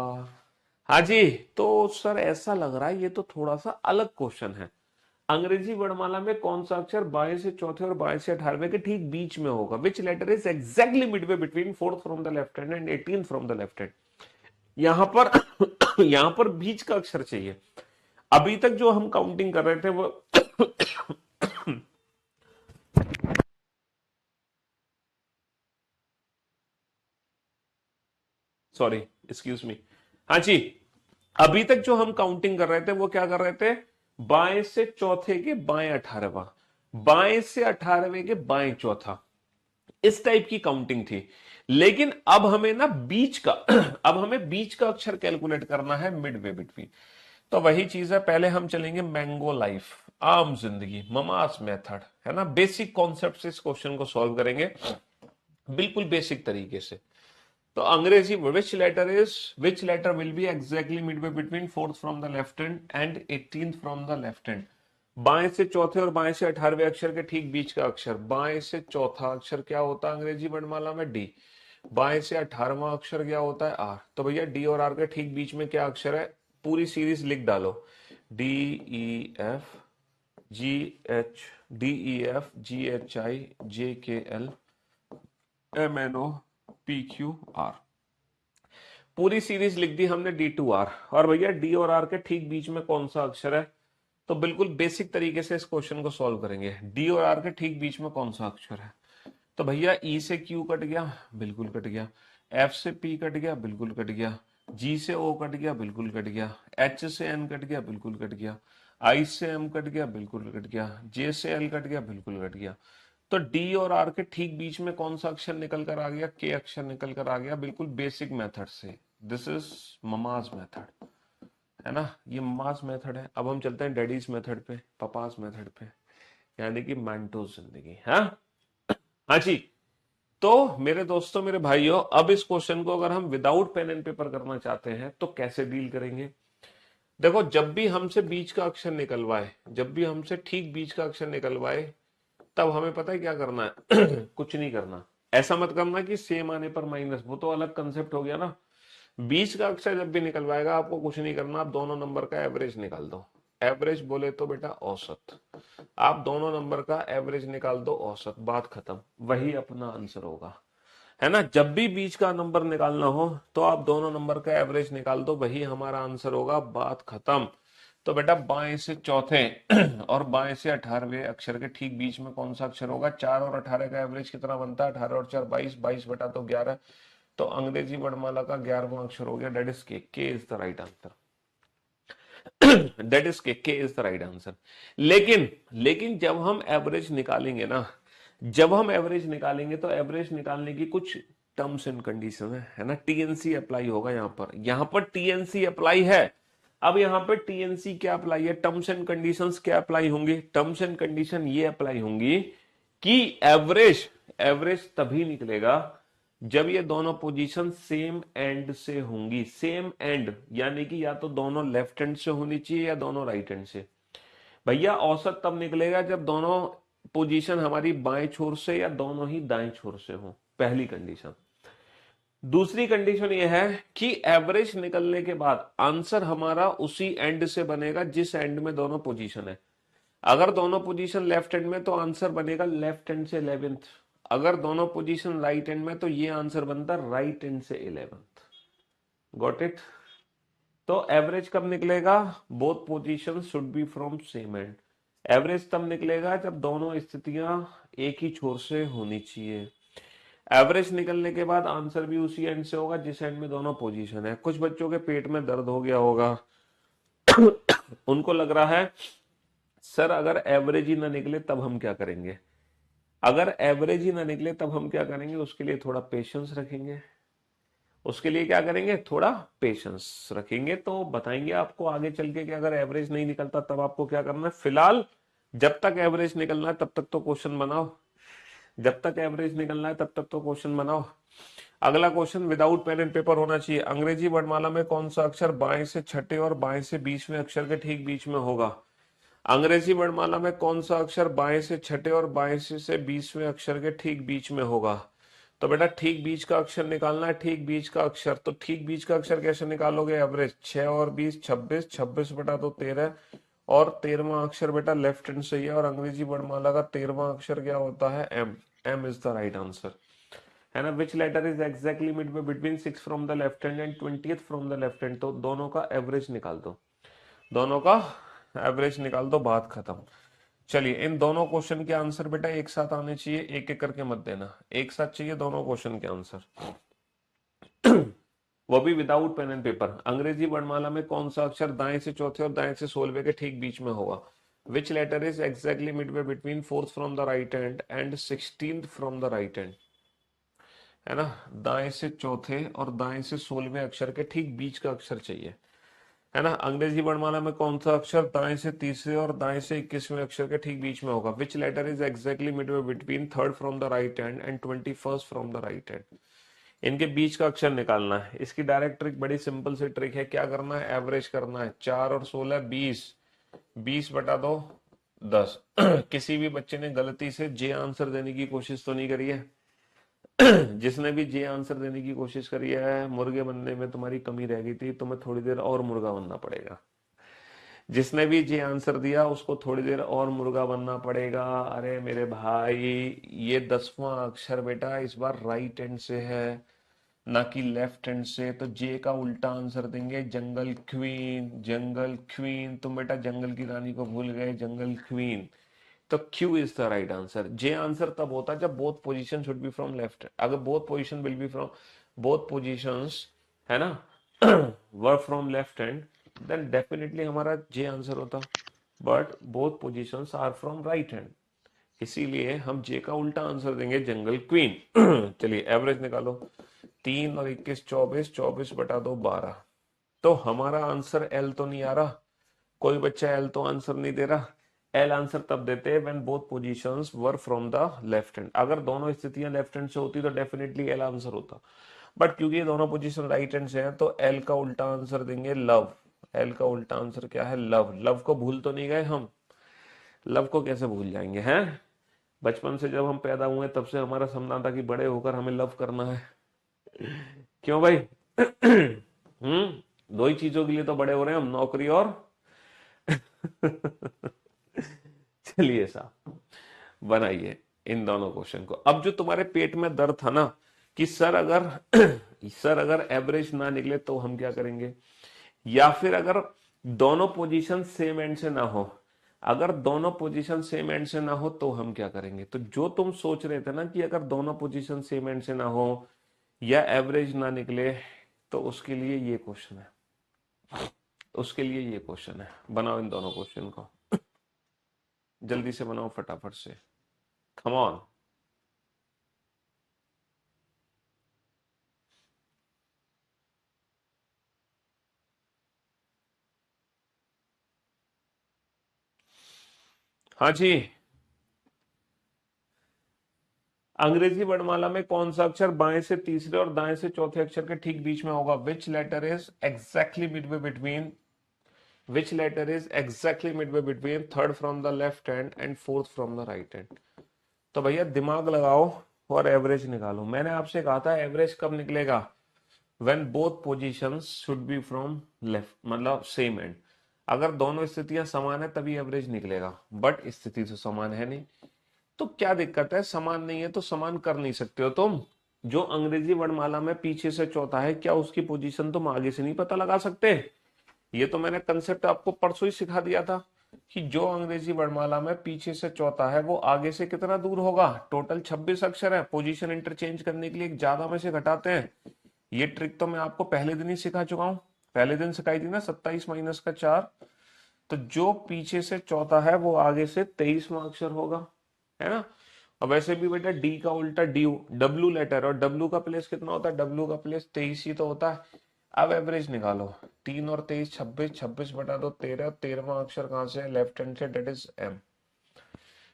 हाँ जी। तो सर ऐसा लग रहा है ये तो थोड़ा सा अलग क्वेश्चन है। अंग्रेजी वर्णमाला में कौन सा अक्षर बाएं से चौथे और बाएं से 18वें के ठीक बीच में होगा? Which letter is exactly midway between 4th from the left hand and 18th from the left hand? यहां पर यहां पर बीच का अक्षर चाहिए। अभी तक जो हम काउंटिंग कर रहे थे वो सॉरी, एक्सक्यूज मी। हाँ जी, अभी तक जो हम काउंटिंग कर रहे थे वो क्या कर रहे थे? बाएं से चौथे के बाएं 18वां, बाएं से 18वें के बाएं चौथा, इस टाइप की काउंटिंग थी। लेकिन अब हमें ना बीच का अब हमें बीच का अक्षर कैलकुलेट करना है, मिडवे बिटवीन। तो वही चीज है, पहले हम चलेंगे मैंगो लाइफ, आम जिंदगी, ममास मेथड, है ना। बेसिक कॉन्सेप्ट से इस क्वेश्चन को सॉल्व करेंगे, बिल्कुल बेसिक तरीके से। तो अंग्रेजी, which letter will be exactly midway between 4th from the left hand and 18th from the left hand? बाएं से चौथे और बाएं से 18वें अक्षर के ठीक बीच का अक्षर, बाएं से चौथा अक्षर क्या होता है अंग्रेजी वर्णमाला में? डी। बाएं से 18वां अक्षर क्या होता है? आर। तो भैया डी और आर के ठीक बीच में क्या अक्षर है? पूरी सीरीज लिख डालो, D E F G H, D E F G H I J K L M N O P Q R. पूरी सीरीज लिख दी हमने डी टू आर। और भैया डी और आर के ठीक बीच में कौन सा अक्षर है? तो बिल्कुल बेसिक तरीके से इस क्वेश्चन को सॉल्व करेंगे। डी और आर के ठीक बीच में कौन सा अक्षर है? तो भैया ई से क्यू कट गया, बिल्कुल कट गया। एफ से पी कट गया, बिल्कुल कट गया। जी से ओ कट गया, बिल्कुल कट गया। एच से एन कट गया, बिल्कुल कट गया। आई से एम कट गया, बिल्कुल कट गया। जे से एल कट गया, बिल्कुल कट गया। तो डी और आर के ठीक बीच में कौन सा अक्षर निकल कर आ गया? के अक्षर निकल कर आ गया, बिल्कुल बेसिक मेथड से। दिस इज ममाज मेथड, है ना, ये ममाज मेथड है। अब हम चलते हैं डैडीज मेथड पे, पपास मेथड पे, यानी कि मैंटोस जिंदगी। हाँ हाँ जी। तो मेरे दोस्तों, मेरे भाइयों, अब इस क्वेश्चन को अगर हम विदाउट पेन एंड पेपर करना चाहते हैं तो कैसे डील करेंगे? देखो, जब भी हमसे बीच का अक्षर निकलवाए, जब भी हमसे ठीक बीच का अक्षर निकलवाए, तब हमें पता है क्या करना है? कुछ नहीं करना। ऐसा मत करना कि सेम आने पर माइनस, वो तो अलग कंसेप्ट हो गया ना। बीच का अक्षर जब भी निकलवाएगा आपको कुछ नहीं करना, आप दोनों नंबर का एवरेज निकाल दो। एवरेज बोले तो बेटा औसत। आप दोनों नंबर का एवरेज निकाल दो, औसत, बात खत्म। वही अपना आंसर होगा, है ना। जब भी बीच का नंबर निकालना हो तो आप दोनों नंबर का एवरेज निकाल दो, वही हमारा आंसर होगा, बात खत्म। तो बेटा बाएं से चौथे और बाएं से 18वें अक्षर के ठीक बीच में कौन सा अक्षर होगा? 4 और 18 का एवरेज कितना बनता है? 18 और 4 22, 22 बटा तो 11। तो अंग्रेजी वर्णमाला का 11वां अक्षर हो गया, that is K. K is the right answer. That is K is the right answer. लेकिन लेकिन जब हम एवरेज निकालेंगे ना, जब हम एवरेज निकालेंगे तो एवरेज निकालने की कुछ टर्म्स एंड कंडीशन है ना। टीएनसी अप्लाई होगा यहाँ पर, यहाँ पर टीएनसी अप्लाई है। अब यहाँ पे टीएनसी क्या अप्लाई है? टर्म्स एंड कंडीशंस क्या अप्लाई होंगी? टर्म्स एंड कंडीशन ये अप्लाई होंगी कि एवरेज एवरेज तभी निकलेगा जब ये दोनों पोजीशन सेम एंड से होंगी। सेम एंड यानी कि या तो दोनों लेफ्ट हैंड से होनी चाहिए या दोनों राइट हैंड से। भैया औसत तब निकलेगा जब दोनों पोजीशन हमारी बाएं छोर से या दोनों ही दाएं छोर से हो, पहली कंडीशन। दूसरी कंडीशन यह है कि एवरेज निकलने के बाद आंसर हमारा उसी एंड से बनेगा जिस एंड में दोनों पोजीशन है। अगर दोनों पोजीशन लेफ्ट हैंड में तो आंसर बनेगा लेफ्ट हैंड से 11th। अगर दोनों पोजीशन राइट हैंड में तो ये आंसर बनता राइट हैंड से 11th। Got it? तो एवरेज कब निकलेगा? Both position should be from same and. Average तब निकलेगा जब दोनों स्थितियां एक ही छोर से होनी चाहिए। एवरेज निकलने के बाद आंसर भी उसी एंड से होगा जिस एंड में दोनों पोजीशन है। कुछ बच्चों के पेट में दर्द हो गया होगा, उनको लग रहा है सर अगर एवरेज ही ना निकले तब हम क्या करेंगे? अगर एवरेज ही ना निकले तब हम क्या करेंगे? उसके लिए थोड़ा पेशेंस रखेंगे। उसके लिए क्या करेंगे? थोड़ा पेशेंस रखेंगे। तो बताएंगे आपको आगे चल के कि अगर एवरेज नहीं निकलता तब आपको क्या करना है। फिलहाल जब तक एवरेज निकलना है तब तक तो क्वेश्चन बनाओ, जब तक एवरेज निकलना है तब तक तो क्वेश्चन बनाओ। अगला question without pen and paper होना चाहिए। अंग्रेजी वर्णमाला में कौन सा अक्षर बाएं से छठे और बाएं से 20वें अक्षर के ठीक बीच में होगा? अंग्रेजी वर्णमाला में कौन सा अक्षर बाएं से छठे और बाएं से 20वें अक्षर के ठीक बीच में होगा? तो बेटा ठीक बीच का अक्षर निकालना है। ठीक बीच का अक्षर, तो ठीक बीच का अक्षर कैसे निकालोगे? एवरेज 6 और 20 26, 26 बटा तो 13, और 13वां अक्षर बेटा लेफ्ट हैंड से ही है। और अंग्रेजी वर्णमाला का 13वां अक्षर क्या होता है? M. M is the right answer, है ना। Which letter is exactly midway between 6 from the left hand and 20th from the left hand? तो दोनों का एवरेज निकाल दो, दोनों का एवरेज निकाल दो, बात खत्म। चलिए, इन दोनों क्वेश्चन के आंसर बेटा एक साथ आने चाहिए, एक एक करके मत देना, एक साथ चाहिए दोनों क्वेश्चन के आंसर। वो भी विदाउट पेन एंड पेपर। अंग्रेजी वर्णमाला में कौन सा अक्षर दाएं से चौथे और दाएं से 16वें के ठीक बीच में होगा? Which letter is exactly midway between 4th from the right hand and 16th from the right hand? है ना, दाएं से चौथे और दाएं से 16वें अक्षर के ठीक बीच का अक्षर चाहिए, है ना। अंग्रेजी वर्णमाला में कौन सा अक्षर दाएं से तीसरे और दाएं से 21वें अक्षर के ठीक बीच में होगा? Which letter is exactly midway between 3rd from the right hand and 21st from the right hand? इनके बीच का अक्षर निकालना है। इसकी डायरेक्ट ट्रिक बड़ी सिंपल सी ट्रिक है। क्या करना है? एवरेज करना है। 4 और 16 20, 20 बटा दो 10। किसी भी बच्चे ने गलती से जे आंसर देने की कोशिश तो नहीं करी है? जिसने भी जे आंसर देने की कोशिश करी है, मुर्गे बनने में तुम्हारी कमी रह गई थी, तुम्हें थोड़ी देर और मुर्गा बनना पड़ेगा। जिसने भी जे आंसर दिया उसको थोड़ी देर और मुर्गा बनना पड़ेगा। अरे मेरे भाई, ये 10वां अक्षर बेटा इस बार राइट हैंड से है, ना कि लेफ्ट हैंड से। तो जे का उल्टा आंसर देंगे जंगल क्वीन। जंगल क्वीन, तुम बेटा जंगल की रानी को भूल गए, जंगल क्वीन। तो Q is the right answer. J answer तब होता है जब both position should be from left. अगर both position will be from, both positions, है ना, were from left hand, then definitely हमारा जे आंसर होता। But both positions are from right hand, इसीलिए हम जे का उल्टा आंसर देंगे जंगल क्वीन। चलिए एवरेज निकालो। 3 और 21 24, 24/2 12। तो हमारा आंसर एल तो नहीं आ रहा, कोई बच्चा एल तो आंसर नहीं दे रहा। एल आंसर तब देते हैं when both positions were from the left hand. अगर दोनों स्थितियां लेफ्ट हैंड से होती तो डेफिनेटली एल आंसर होता, बट क्योंकि ये दोनों पोजीशन राइट हैंड से हैं तो एल का उल्टा आंसर देंगे लव। एल का उल्टा आंसर क्या है? लव। लव को भूल तो नहीं गए हम? लव को कैसे भूल जाएंगे हैं? बचपन से जब हम पैदा हुए तब से हमारा सपना था कि बड़े होकर हमें लव करना है। क्यों भाई? दो ही चीजों के लिए तो बड़े हो रहे हैं हम, नौकरी और चलिए साहब, बनाइए इन दोनों क्वेश्चन को। अब जो तुम्हारे पेट में दर्द था ना कि सर अगर सर अगर एवरेज ना निकले तो हम क्या करेंगे, या फिर अगर दोनों पोजीशन सेम एंड से ना हो, अगर दोनों पोजीशन सेम एंड से ना हो तो हम क्या करेंगे। तो जो तुम सोच रहे थे ना कि अगर दोनों पोजीशन सेम एंड से ना हो या एवरेज ना निकले, तो उसके लिए ये क्वेश्चन है, उसके लिए ये क्वेश्चन है। बनाओ इन दोनों क्वेश्चन को, जल्दी से बनाओ फटाफट से, कम ऑन। हाँ जी। अंग्रेजी वर्णमाला में कौन सा अक्षर बाएं से तीसरे और दाएं से चौथे अक्षर के ठीक बीच में होगा? Which letter is exactly midway between, which letter is exactly midway between third from the left hand and fourth from the right hand? तो भैया दिमाग लगाओ और एवरेज निकालो। मैंने आपसे कहा था एवरेज कब निकलेगा? When both positions should be from left, मतलब सेम एंड। अगर दोनों स्थितियां समान है तभी एवरेज निकलेगा, बट स्थिति तो समान है नहीं। तो क्या दिक्कत है? समान नहीं है तो समान कर नहीं सकते हो तुम? जो अंग्रेजी वर्णमाला में पीछे से चौथा है, क्या उसकी पोजीशन तुम आगे से नहीं पता लगा सकते? ये तो मैंने कंसेप्ट आपको परसों ही सिखा दिया था कि जो अंग्रेजी वर्णमाला में पीछे से चौथा है वो आगे से कितना दूर होगा। टोटल 26 अक्षर है, पोजीशन इंटरचेंज करने के लिए एक ज्यादा में से घटाते हैं। ये ट्रिक तो मैं आपको पहले दिन ही सिखा चुका हूं, पहले दिन सिखाई थी ना, 27 - 4। तो जो पीछे से चौथा है वो आगे से 23वां अक्षर होगा, है ना। और वैसे भी बेटा डी का उल्टा डी, डब्लू लेटर, और डब्लू का प्लेस कितना होता है? डब्लू का प्लेस 23 ही तो होता है। अब एवरेज निकालो। 3 और 23 26, 26/2 13, 13वां अक्षर कहां से? लेफ्ट हैंड से, डेट इज एम।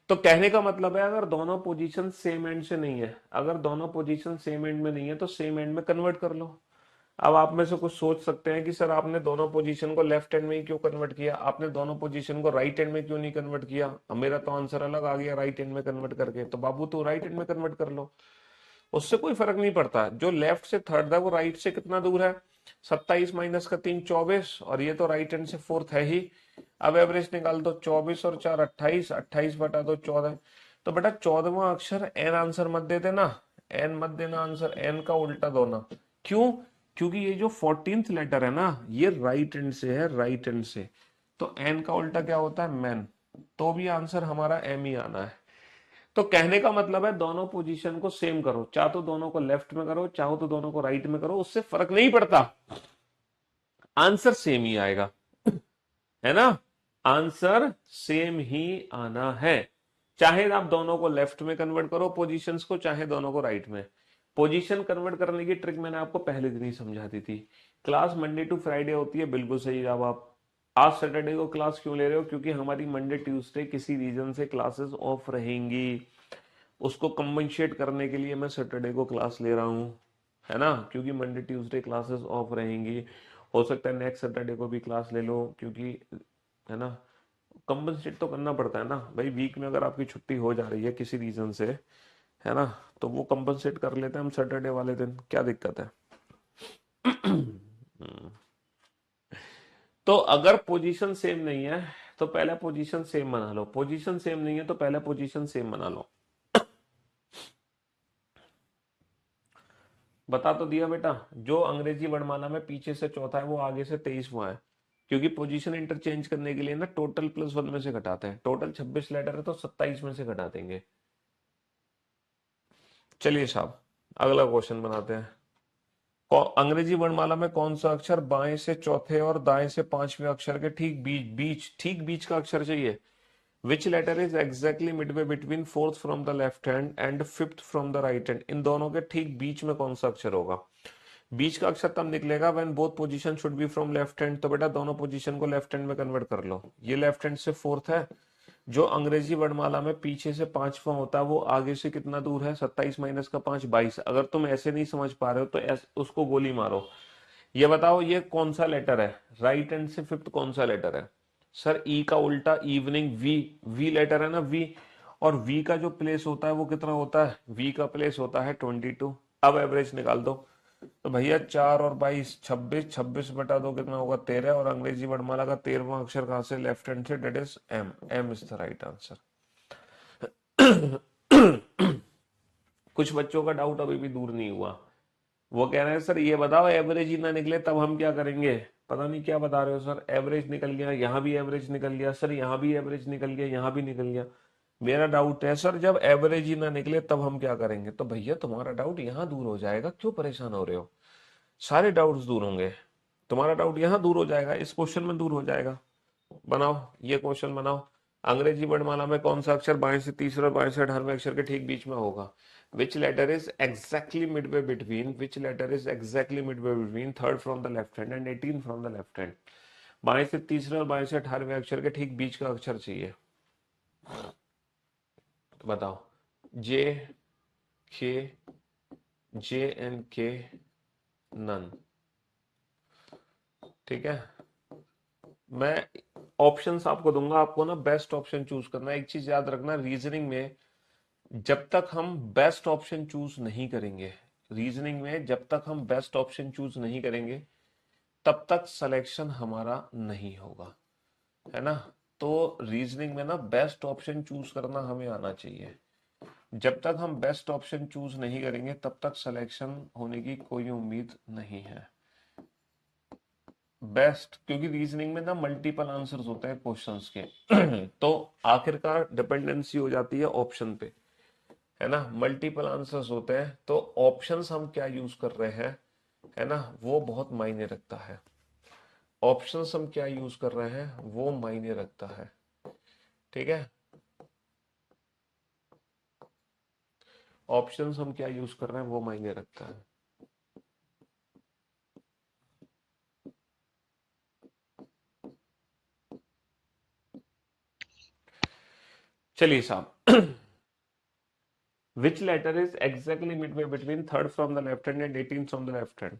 तो कहने का मतलब है अगर दोनों पोजीशन सेम एंड से नहीं है, अगर दोनों पोजीशन सेम एंड में नहीं है तो सेम एंड में कन्वर्ट कर लो। अब आप में से कुछ सोच सकते हैं कि सर आपने दोनों पोजीशन को लेफ्ट हैंड में ही क्यों कन्वर्ट किया, आपने दोनों पोजीशन को राइट हैंड में क्यों नहीं कन्वर्ट किया? अब मेरा तो आंसर अलग आ गया राइट हैंड में कन्वर्ट करके। तो बाबू तू राइट हैंड में कन्वर्ट कर लो, उससे कोई फर्क नहीं पड़ता। जो लेफ्ट से थर्ड है वो राइट से कितना दूर है? 27 - 3 24, और ये तो राइट हैंड से फोर्थ है ही। अब एवरेज निकाल दो। 24 और 4 28, 28/2 14। तो बेटा 14वां अक्षर एन आंसर मत दे देना, एन मत देना आंसर, एन का उल्टा दो ना। क्यों? क्योंकि ये जो 14th लेटर है ना ये राइट हैंड से है, राइट हैंड से। तो एन का उल्टा क्या होता है? मैन। तो भी आंसर हमारा एम ही आना है। तो कहने का मतलब है दोनों पोजीशन को सेम करो, चाहे तो दोनों को लेफ्ट में करो, चाहो तो दोनों को राइट में करो, उससे फर्क नहीं पड़ता, आंसर सेम ही आएगा, है ना। आंसर सेम ही आना है, चाहे आप दोनों को लेफ्ट में कन्वर्ट करो पोजीशंस को, चाहे दोनों को राइट में। पोजीशन कन्वर्ट करने की ट्रिक मैंने आपको पहले दिन ही समझा दी थी। क्लास मंडे टू फ्राइडे होती है, बिल्कुल सही जवाब। आज सैटरडे को क्लास क्यों ले रहे हो? क्योंकि हमारी मंडे ट्यूसडे किसी रीजन से क्लासेस ऑफ रहेंगी, उसको कंपनसेट करने के लिए मैं सैटरडे को क्लास ले रहा हूँ, है ना। क्योंकि मंडे ट्यूसडे क्लासेस ऑफ रहेंगी, हो सकता है नेक्स्ट सैटरडे को भी क्लास ले लो, क्योंकि, है ना, कंपनसेट तो करना पड़ता है ना भाई, वीक में अगर आपकी छुट्टी हो जा रही है किसी रीजन से, है ना, तो वो कंपनसेट कर लेते हैं हम सैटरडे वाले दिन, क्या दिक्कत है। तो अगर पोजीशन सेम नहीं है तो पहला पोजीशन सेम बना लो, पोजीशन सेम नहीं है तो पहला पोजीशन सेम बना लो। बता तो दिया बेटा, जो अंग्रेजी वर्णमाला में पीछे से चौथा है वो आगे से 23वां है, क्योंकि पोजीशन इंटरचेंज करने के लिए ना टोटल +1 में से घटाते हैं, टोटल 26 लेटर है तो 27 में से घटा देंगे। चलिए साहब अगला क्वेश्चन बनाते हैं। अंग्रेजी वर्णमाला में कौन सा अक्षर बाएं से चौथे और दाएं से पांचवें अक्षर के ठीक बीच बीच ठीक बीच का अक्षर चाहिए। Which letter is exactly midway between fourth from the left hand and fifth from the right hand, इन दोनों के ठीक बीच में कौन सा अक्षर होगा। बीच का अक्षर तब निकलेगा when both position should be from left hand, तो बेटा दोनों पोजीशन को लेफ्ट हैंड में कन्वर्ट कर लो, ये लेफ्ट हैंड से फोर्थ है, जो अंग्रेजी वर्णमाला में पीछे से पांचवा होता है वो आगे से कितना दूर है, 27 माइनस का 5 22। अगर तुम ऐसे नहीं समझ पा रहे हो तो उसको गोली मारो। ये बताओ ये कौन सा लेटर है, राइट हैंड से फिफ्थ कौन सा लेटर है। सर ई का उल्टा इवनिंग, वी वी लेटर है ना, वी, और वी का जो प्लेस होता है वो कितना होता है, वी का प्लेस होता है 22। अब एवरेज निकाल दो, तो भैया 4 और 22 26, 26/2 कितना होगा 13, और अंग्रेजी वर्णमाला का 13वां अक्षर कहां से, लेफ्ट हैंड से, that is M, M is the right answer. कुछ बच्चों का डाउट अभी भी दूर नहीं हुआ, वो कह रहे हैं सर ये बताओ एवरेज ही ना निकले तब हम क्या करेंगे। पता नहीं क्या बता रहे हो सर, एवरेज निकल गया, यहाँ भी एवरेज निकल गया, सर यहाँ भी एवरेज निकल गया, यहाँ भी निकल गया। मेरा डाउट है सर जब एवरेज ही ना निकले तब हम क्या करेंगे, तो भैया तुम्हारा डाउट यहाँ दूर हो जाएगा, क्यों परेशान हो रहे हो, सारे डाउट्स दूर होंगे, तुम्हारा डाउट यहाँ दूर हो जाएगा, इस क्वेश्चन में दूर हो जाएगा। बनाओ ये क्वेश्चन बनाओ। अंग्रेजी वर्णमाला में कौन सा अक्षर बाएं से तीसरे और बाएं से 18वें अक्षर के ठीक बीच में होगा। Which letter is exactly midway between, which letter is exactly midway between third from the left hand and 18 from the left hand. बाएं से तीसरे और बाएं से 18वें अक्षर के ठीक बीच का अक्षर चाहिए, तो बताओ। जे, के, जे एंड के, नन। ठीक है, मैं ऑप्शंस आपको दूंगा, आपको ना बेस्ट ऑप्शन चूज करना है। एक चीज याद रखना, रीजनिंग में जब तक हम बेस्ट ऑप्शन चूज नहीं करेंगे, रीजनिंग में जब तक हम बेस्ट ऑप्शन चूज नहीं करेंगे तब तक सिलेक्शन हमारा नहीं होगा, है ना। तो रीजनिंग में ना बेस्ट ऑप्शन चूज करना हमें आना चाहिए, जब तक हम बेस्ट ऑप्शन चूज नहीं करेंगे तब तक सिलेक्शन होने की कोई उम्मीद नहीं है। बेस्ट, क्योंकि रीजनिंग में ना मल्टीपल आंसर्स होते हैं क्वेश्चंस के तो आखिरकार डिपेंडेंसी हो जाती है ऑप्शन पे, है ना, मल्टीपल आंसर्स होते हैं तो ऑप्शंस हम क्या यूज कर रहे हैं, है ना, वो बहुत मायने रखता है। ऑप्शंस हम क्या यूज कर रहे हैं वो मायने रखता है, ठीक है। ऑप्शंस हम क्या यूज कर रहे हैं वो मायने रखता है। चलिए साहब, which letter is exactly midway between third from the left hand and 18 from the left hand.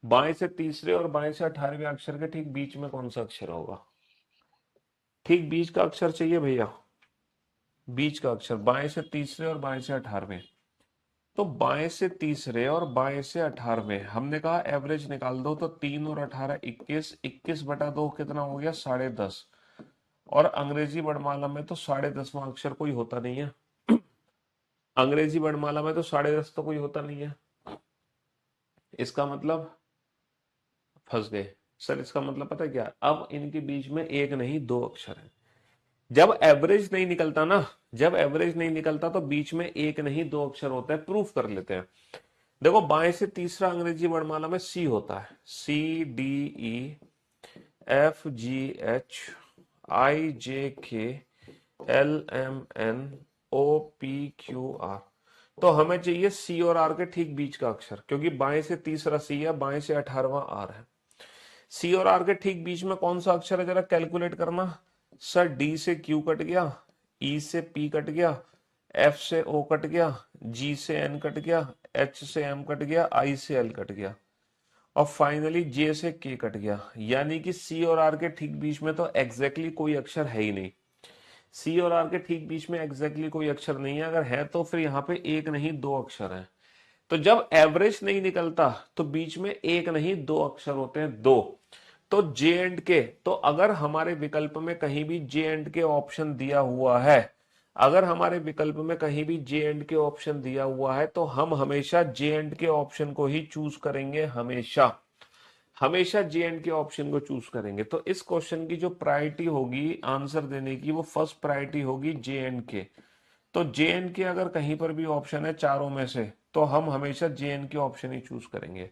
बाएं से तीसरे और बाएं से 18वें अक्षर के ठीक बीच में कौन सा अक्षर होगा। ठीक बीच का अक्षर चाहिए भैया, बीच का अक्षर, बाएं से तीसरे और बाएं से 18वें। तो बाएं से तीसरे और बाएं से 18वें, हमने कहा एवरेज निकाल दो, तो 3 और 18 21, 21/2 कितना हो गया 10.5। और अंग्रेजी वर्णमाला में तो 10.5वां अक्षर कोई होता नहीं है, अंग्रेजी वर्णमाला में तो 10.5 तो कोई होता नहीं है। इसका मतलब फंस गए सर, इसका मतलब पता है क्या, अब इनके बीच में एक नहीं दो अक्षर है। जब एवरेज नहीं निकलता ना, जब एवरेज नहीं निकलता तो बीच में एक नहीं दो अक्षर होता है, प्रूफ कर लेते हैं। देखो बाएं से तीसरा अंग्रेजी वर्णमाला में सी होता है, C D E F G H I J K L M N O P Q R. तो हमें चाहिए सी और आर के ठीक बीच का अक्षर, क्योंकि बाएं से तीसरा सी है, बाएं से 18वां आर है। सी और आर के ठीक बीच में कौन सा अक्षर है जरा कैलकुलेट करना। सर डी से क्यू कट गया, ई से पी कट गया, एफ से ओ कट गया, जी से एन कट गया, एच से एम कट गया, आई से एल कट गया। और फाइनली जे से के कट गया, यानी कि सी और आर के ठीक बीच में तो एग्जैक्टली कोई अक्षर है ही नहीं। सी और आर के ठीक बीच में एग्जैक्टली कोई अक्षर नहीं है, अगर है तो फिर यहाँ पे एक नहीं दो अक्षर है। तो जब एवरेज नहीं निकलता तो बीच में एक नहीं दो अक्षर होते हैं, दो। तो जे एंड के, तो अगर हमारे विकल्प में कहीं भी जे एंड के ऑप्शन दिया हुआ है, अगर हमारे विकल्प में कहीं भी जे एंड के ऑप्शन दिया हुआ है तो हम हमेशा जे एंड के ऑप्शन को ही चूज करेंगे, हमेशा हमेशा जे एंड के ऑप्शन को चूज करेंगे। तो इस क्वेश्चन की जो प्रायोरिटी होगी आंसर देने की, वो फर्स्ट प्रायोरिटी होगी जे एंड के। तो जे एंड के अगर कहीं पर भी ऑप्शन है चारों में से, तो हम हमेशा जे एंड के ऑप्शन ही चूज करेंगे।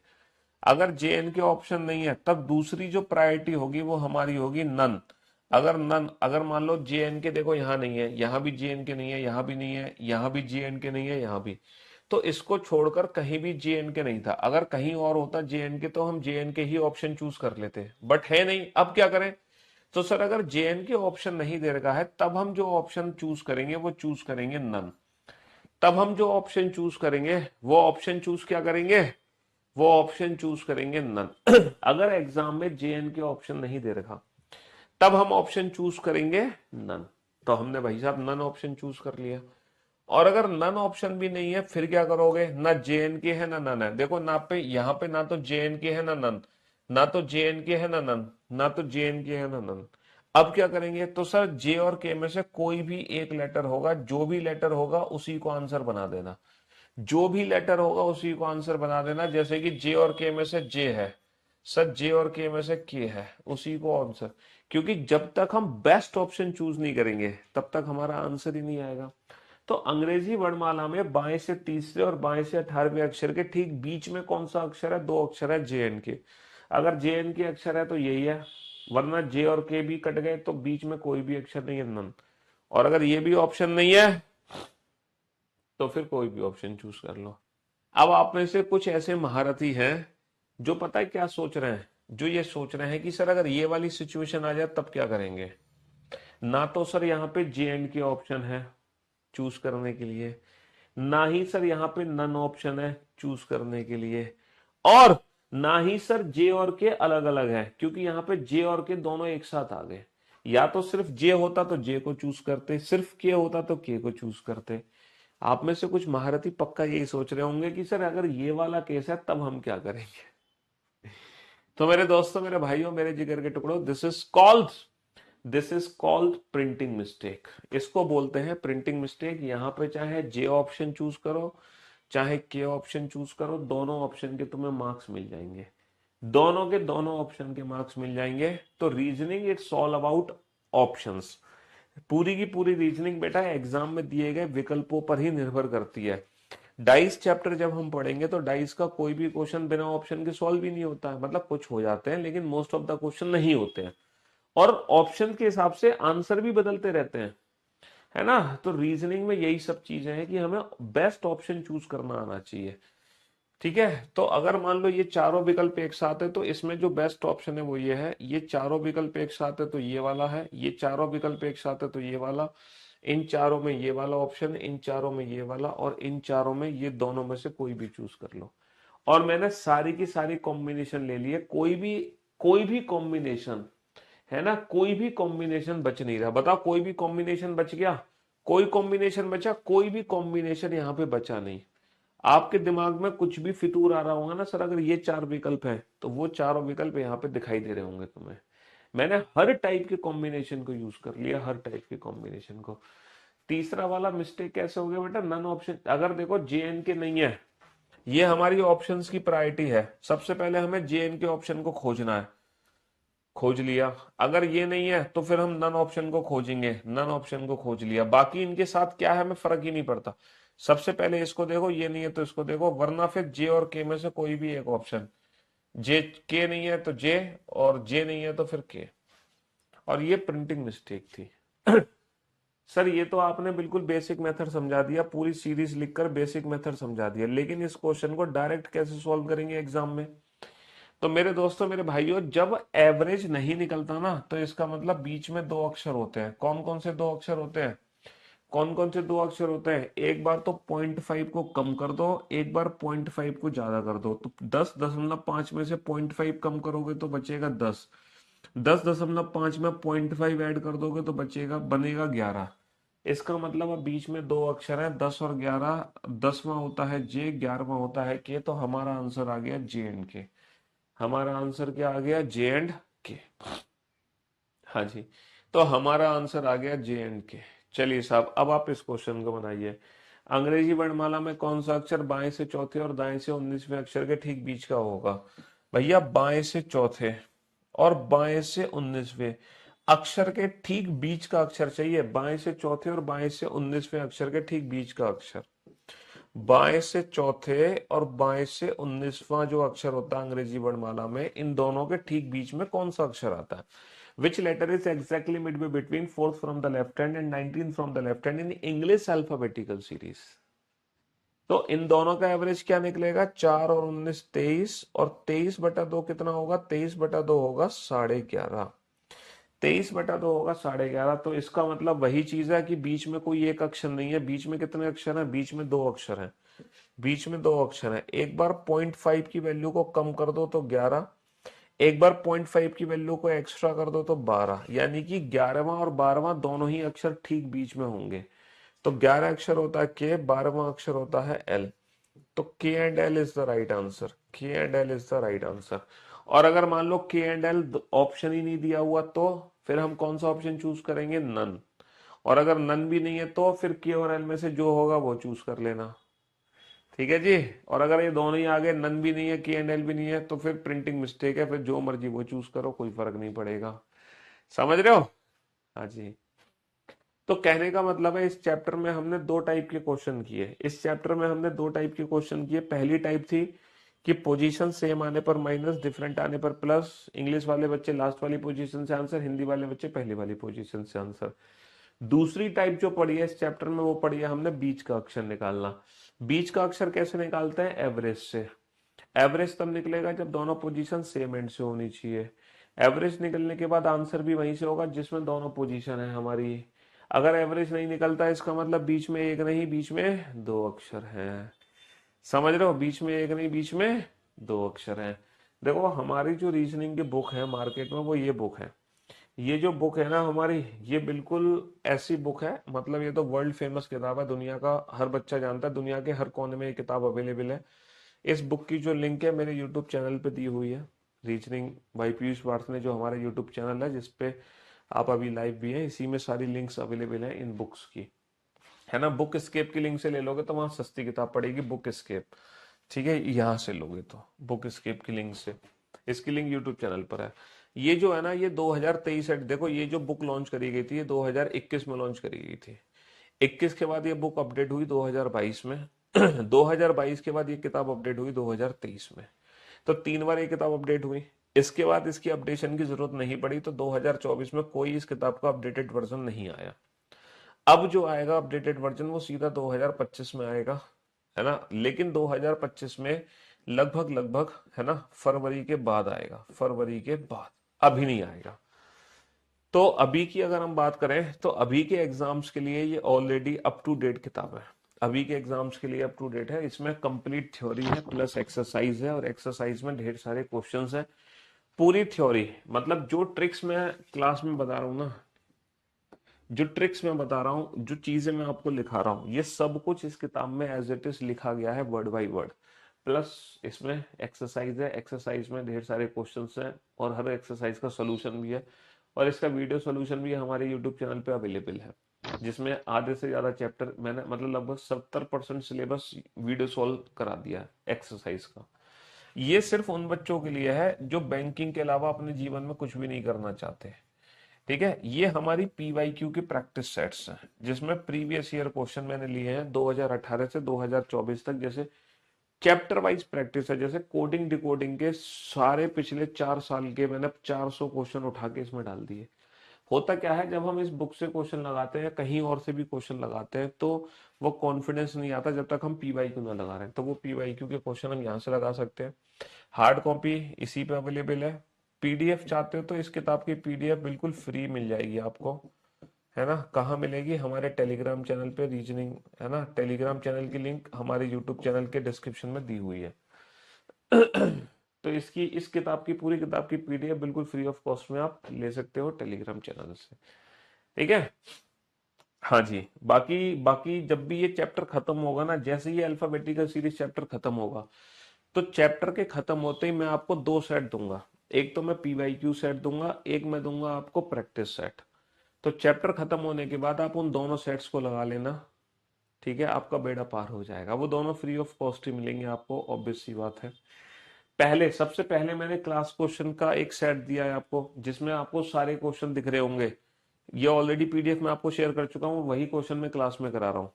अगर जे एंड के ऑप्शन नहीं है तब दूसरी जो प्रायोरिटी होगी वो हमारी होगी नन। अगर नन, अगर मान लो जे एन के देखो यहाँ नहीं है, यहाँ भी जे एन के नहीं है, यहाँ भी नहीं है, यहाँ भी जे एन के नहीं है, यहाँ भी, तो इसको छोड़कर कहीं भी जे एन के नहीं था। अगर कहीं और होता जे एन के तो हम जे एन के ही ऑप्शन चूज कर लेते, बट है नहीं। अब क्या करें? तो सर अगर जे एन के ऑप्शन नहीं दे रखा है तब हम जो ऑप्शन चूज करेंगे वो चूज करेंगे नन। तब हम जो ऑप्शन चूज करेंगे वो ऑप्शन चूज क्या करेंगे? वो ऑप्शन चूज करेंगे नन। अगर एग्जाम में जे एन के ऑप्शन नहीं दे रखा तब हम ऑप्शन चूज करेंगे नन। तो हमने भाई साहब नन ऑप्शन चूज कर लिया। और अगर नन ऑप्शन भी नहीं है फिर क्या करोगे? ना जे एन के है ना नन है। देखो ना पे, यहाँ पे ना तो जे एन के है ना नन, ना तो जे एन के है ना नन, ना तो जे एन के है ना नन। अब क्या करेंगे? तो सर जे और के में से कोई भी एक लेटर होगा, जो भी लेटर होगा उसी को आंसर बना देना। जो भी लेटर होगा उसी को आंसर बना देना। जैसे कि जे और के में से जे है, सर जे और के में से के है, उसी को आंसर। क्योंकि जब तक हम बेस्ट ऑप्शन चूज नहीं करेंगे तब तक हमारा आंसर ही नहीं आएगा। तो अंग्रेजी वर्णमाला में बाएं से तीसरे और बाएं से 18वें अक्षर के ठीक बीच में कौन सा अक्षर है? दो अक्षर है, जे एन के। अगर जे एन के अक्षर है तो यही है, वरना जे और के भी कट गए तो बीच में कोई भी अक्षर नहीं है, नन। और अगर ये भी ऑप्शन नहीं है तो फिर कोई भी ऑप्शन चूज कर लो। अब आप में से कुछ ऐसे महारथी हैं जो पता है क्या सोच रहे हैं, जो ये सोच रहे हैं कि सर अगर ये वाली सिचुएशन आ जाए तब क्या करेंगे। ना तो सर यहाँ पे जे एंड के ऑप्शन है चूज करने के लिए, ना ही सर यहाँ पे नन ऑप्शन है चूज करने के लिए, और ना ही सर जे और के अलग अलग है, क्योंकि यहाँ पे जे और के दोनों एक साथ आ गए। या तो सिर्फ जे होता तो जे को चूज करते, सिर्फ के होता तो के को चूज करते। आप में से कुछ महारथी पक्का यही सोच रहे होंगे कि सर अगर ये वाला केस है तब हम क्या करेंगे। तो मेरे दोस्तों, मेरे भाइयों, मेरे जिगर के टुकड़ों, this is called printing mistake. इसको बोलते हैं प्रिंटिंग मिस्टेक। यहाँ पे चाहे जे ऑप्शन चूज करो चाहे के ऑप्शन चूज करो, दोनों ऑप्शन के तुम्हें मार्क्स मिल जाएंगे, दोनों के दोनों ऑप्शन के मार्क्स मिल जाएंगे। तो reasoning it's all about options. पूरी की पूरी रीजनिंग बेटा एग्जाम में दिए गए विकल्पों पर ही निर्भर करती है। डाइस चैप्टर जब हम पढ़ेंगे तो डाइस का कोई भी क्वेश्चन बिना ऑप्शन के सॉल्व ही नहीं होता है। मतलब कुछ हो जाते हैं लेकिन मोस्ट ऑफ द क्वेश्चन नहीं होते हैं, और ऑप्शन के हिसाब से आंसर भी बदलते रहते हैं, है ना। तो रीजनिंग में यही सब चीजें हैं कि हमें बेस्ट ऑप्शन चूज करना आना चाहिए। ठीक है, तो अगर मान लो ये चारों विकल्प एक साथ है तो इसमें जो बेस्ट ऑप्शन है वो ये है, ये चारों विकल्प एक साथ है तो ये वाला है, ये चारों विकल्प एक साथ है तो ये वाला, इन चारों में ये वाला ऑप्शन, इन चारों में ये वाला, और इन चारों में ये दोनों में से कोई भी चूज कर लो। और मैंने सारी की सारी कॉम्बिनेशन ले ली है, कोई भी कॉम्बिनेशन, है ना, कोई भी कॉम्बिनेशन बच नहीं रहा। बताओ कोई भी कॉम्बिनेशन बच गया? कोई कॉम्बिनेशन बचा? कोई भी कॉम्बिनेशन यहाँ पे बचा नहीं। आपके दिमाग में कुछ भी फितूर आ रहा होगा ना, सर अगर ये चार विकल्प हैं तो वो चारों विकल्प यहाँ पे दिखाई दे रहे होंगे तुम्हें। मैंने हर टाइप के कॉम्बिनेशन को यूज कर लिया, हर टाइप के कॉम्बिनेशन को। तीसरा वाला मिस्टेक कैसे हो गया बेटा? None option. अगर देखो जे एन के नहीं है, ये हमारी ऑप्शंस की प्रायोरिटी है, सबसे पहले हमें जे एन के ऑप्शन को खोजना है, खोज लिया। अगर ये नहीं है तो फिर हम नन ऑप्शन को खोजेंगे, नन ऑप्शन को खोज लिया। बाकी इनके साथ क्या है हमें फर्क ही नहीं पड़ता, सबसे पहले इसको देखो, ये नहीं है तो इसको देखो, वरना फिर जे और के में से कोई भी एक ऑप्शन। जे के नहीं है तो जे, और जे नहीं है तो फिर के। और ये प्रिंटिंग मिस्टेक थी। सर ये तो आपने बिल्कुल बेसिक मेथड समझा दिया, पूरी सीरीज लिखकर बेसिक मेथड समझा दिया, लेकिन इस क्वेश्चन को डायरेक्ट कैसे सॉल्व करेंगे एग्जाम में? तो मेरे दोस्तों, मेरे भाइयों, जब एवरेज नहीं निकलता ना तो इसका मतलब बीच में दो अक्षर होते हैं। कौन कौन से दो अक्षर होते हैं? कौन कौन से दो अक्षर होते हैं? एक बार तो 0.5 को कम कर दो, एक बार 0.5 को ज्यादा कर दो। तो 10.5 में से 0.5 कम करोगे तो बचेगा 10। 10.5 में 0.5 ऐड कर दोगे तो बनेगा 11। इसका मतलब अब बीच में दो अक्षर है, 10 और 11। 10वां होता है जे, 11वां होता है के, तो हमारा आंसर आ गया जे एंड के। हमारा आंसर क्या आ गया? जे एंड के। हाँ जी, तो हमारा आंसर आ गया जे एंड के। चलिए साहब, अब आप इस क्वेश्चन को बनाइए। अंग्रेजी वर्णमाला में कौन सा अक्षर बाएं से चौथे और दाएं से 19वें अक्षर के ठीक बीच का होगा? भैया बाएं से चौथे और बाएं से 19वें अक्षर के ठीक बीच का अक्षर चाहिए। बाएं से चौथे और बाएं से 19वें अक्षर के ठीक बीच का अक्षर। बाएं से चौथे और बाएं से 19वां जो अक्षर होता है अंग्रेजी वर्णमाला में, इन दोनों के ठीक बीच में कौन सा अक्षर आता है? Which letter is exactly midway between fourth from the left hand and 19th from the left hand in English alphabetical series? तो इन दोनों का एवरेज क्या निकलेगा? 4 और 19 23, और 23/2 कितना होगा? 23/2 होगा 11.5। 23/2 होगा 11.5। तो इसका मतलब वही चीज है कि बीच में कोई एक अक्षर नहीं है। बीच में कितने अक्षर हैं? बीच में दो अक्षर हैं। बीच में दो अक्षर हैं। एक बार 0.5 की वैल्यू को कम कर दो तो 11, एक बार 0.5 की वैल्यू को एक्स्ट्रा कर दो तो 12, यानी कि 11वां और 12वां दोनों ही अक्षर ठीक बीच में होंगे। तो 11 अक्षर होता है के, 12वां अक्षर होता है एल। तो K and L is the right answer. K and L is the right answer. और अगर मान लो के एंड एल ऑप्शन ही नहीं दिया हुआ तो फिर हम कौन सा ऑप्शन चूज करेंगे? नन। और अगर नन भी नहीं है तो फिर के और एल में से जो होगा वो चूज कर लेना। ठीक है जी। और अगर ये दोनों ही आगे, नन भी नहीं है के एंड एल भी नहीं है, तो फिर प्रिंटिंग मिस्टेक है, फिर जो मर्जी वो चूज करो, कोई फर्क नहीं पड़ेगा। समझ रहे हो? हाँ जी। तो कहने का मतलब है इस चैप्टर में हमने दो टाइप के क्वेश्चन किए। इस चैप्टर में हमने दो टाइप के क्वेश्चन किए। पहली टाइप थी कि पोजीशन सेम आने पर माइनस, डिफरेंट आने पर प्लस। इंग्लिश वाले बच्चे लास्ट वाली पोजीशन से आंसर, हिंदी वाले बच्चे पहली वाली पोजीशन से आंसर। दूसरी टाइप जो पढ़ी है इस चैप्टर में, वो पढ़ी है हमने बीच का अक्षर निकालना। बीच का अक्षर कैसे निकालते हैं? एवरेज से। एवरेज तब निकलेगा जब दोनों पोजीशन सेम एंड से होनी चाहिए। एवरेज निकलने के बाद आंसर भी वहीं से होगा जिसमें दोनों पोजीशन है हमारी। अगर एवरेज नहीं निकलता इसका मतलब बीच में एक नहीं, बीच में दो अक्षर हैं। समझ रहे हो? बीच में एक नहीं, बीच में दो अक्षर हैं। देखो हमारी जो रीजनिंग की बुक है मार्केट में, वो ये बुक है। ये जो बुक है ना हमारी, ये बिल्कुल ऐसी बुक है, मतलब ये तो वर्ल्ड फेमस किताब है। दुनिया का हर बच्चा जानता है, दुनिया के हर कोने में ये किताब अवेलेबल है। इस बुक की जो लिंक है मेरे यूट्यूब चैनल पे दी हुई है। रीजनिंग बाय पीयूष पार्थ ने, जो हमारा यूट्यूब चैनल है जिसपे आप अभी लाइव भी हैं, इसी में सारी लिंक्स अवेलेबल हैं इन बुक्स की। है ना? बुक स्केप की लिंक से ले लोगे तो वहां सस्ती किताब पड़ेगी, बुक स्केप। ठीक है, यहाँ से लोगे तो बुक स्केप की लिंक से। इसकी लिंक यूट्यूब चैनल पर है। ये जो है ना, ये 2023 है। देखो ये जो बुक लॉन्च करी गई थी, ये 2021 में लॉन्च करी गई थी। 21 के बाद ये बुक अपडेट हुई 2022 में। 2022 के बाद ये किताब अपडेट हुई 2023 में। तो 3 बार ये किताब अपडेट हुई। इसके बाद इसकी अपडेशन की जरूरत नहीं पड़ी, तो 2024 में कोई इस किताब का अपडेटेड वर्जन नहीं आया। अब जो आएगा अपडेटेड वर्जन वो सीधा 2025 में आएगा। है ना? लेकिन 2025 में लगभग लगभग, है ना, फरवरी के बाद आएगा। फरवरी के बाद, अभी नहीं आएगा। तो अभी की अगर हम बात करें तो अभी के एग्जाम्स के लिए ये ऑलरेडी अप टू डेट किताब है। अभी के एग्जाम्स के लिए अप टू डेट है। इसमें कंप्लीट थ्योरी है प्लस एक्सरसाइज है, और एक्सरसाइज में ढेर सारे क्वेश्चंस है। पूरी थ्योरी, मतलब जो ट्रिक्स मैं क्लास में बता रहा हूँ ना, जो ट्रिक्स मैं बता रहा हूँ, जो चीजें मैं आपको लिखा रहा हूँ, ये सब कुछ इस किताब में एज इट इज लिखा गया है, वर्ड बाय वर्ड। प्लस इसमें एक्सरसाइज है। एक्सरसाइज में ढेर सारे क्वेश्चंस हैं, और हर एक्सरसाइज का सोल्यूशन भी है। और इसका वीडियो सोल्यूशन भी हमारे यूट्यूब चैनल पे अवेलेबल है, जिसमें आधे से ज्यादा चैप्टर मैंने, मतलब लगभग 70% सिलेबस वीडियो सॉल्व करा दिया है एक्सरसाइज का। ये सिर्फ उन बच्चों के लिए है जो बैंकिंग के अलावा अपने जीवन में कुछ भी नहीं करना चाहते। ठीक है? ये हमारी पीवाईक्यू की प्रैक्टिस सेट्स हैं, जिसमें प्रीवियस ईयर क्वेश्चन मैंने लिए हैं 2018 से 2024 तक। जैसे चैप्टर वाइज प्रैक्टिस है, जैसे कोडिंग डिकोडिंग के सारे पिछले 4 साल के मैंने 400 क्वेश्चन उठा के इसमें डाल दिए। होता क्या है, जब हम इस बुक से क्वेश्चन लगाते हैं, कहीं और से भी क्वेश्चन लगाते हैं, तो वो कॉन्फिडेंस नहीं आता जब तक हम पीवाईक्यू ना लगा रहे हैं। तो वो पीवाईक्यू के क्वेश्चन हम यहाँ से लगा सकते हैं। हार्ड कॉपी इसी पे अवेलेबल है। पीडीएफ चाहते हो तो इस किताब की पीडीएफ बिल्कुल फ्री मिल जाएगी आपको। है ना, कहाँ मिलेगी? हमारे टेलीग्राम चैनल पे रीजनिंग, है ना, टेलीग्राम चैनल की लिंक हमारे यूट्यूब चैनल के डिस्क्रिप्शन में दी हुई है। तो इसकी, इस किताब की, पूरी किताब की पीडीएफ बिल्कुल फ्री ऑफ कॉस्ट में आप ले सकते हो टेलीग्राम चैनल से। ठीक है। हाँ जी। बाकी बाकी जब भी ये चैप्टर खत्म होगा ना, जैसे ही अल्फाबेटिकल सीरीज चैप्टर खत्म होगा, तो चैप्टर के खत्म होते ही मैं आपको दो सेट दूंगा। एक तो मैं पीवाईक्यू सेट दूंगा, एक मैं दूंगा आपको प्रैक्टिस सेट। तो चैप्टर खत्म होने के बाद आप उन दोनों सेट्स को लगा लेना। ठीक है, आपका बेड़ा पार हो जाएगा। वो दोनों फ्री ऑफ कॉस्ट ही मिलेंगे आपको, ऑब्वियस सी बात है। पहले, सबसे पहले मैंने क्लास क्वेश्चन का एक सेट दिया है आपको, जिसमें आपको सारे क्वेश्चन दिख रहे होंगे। ये ऑलरेडी पीडीएफ में आपको शेयर कर चुका हूँ, वही क्वेश्चन मैं क्लास में करा रहा हूँ।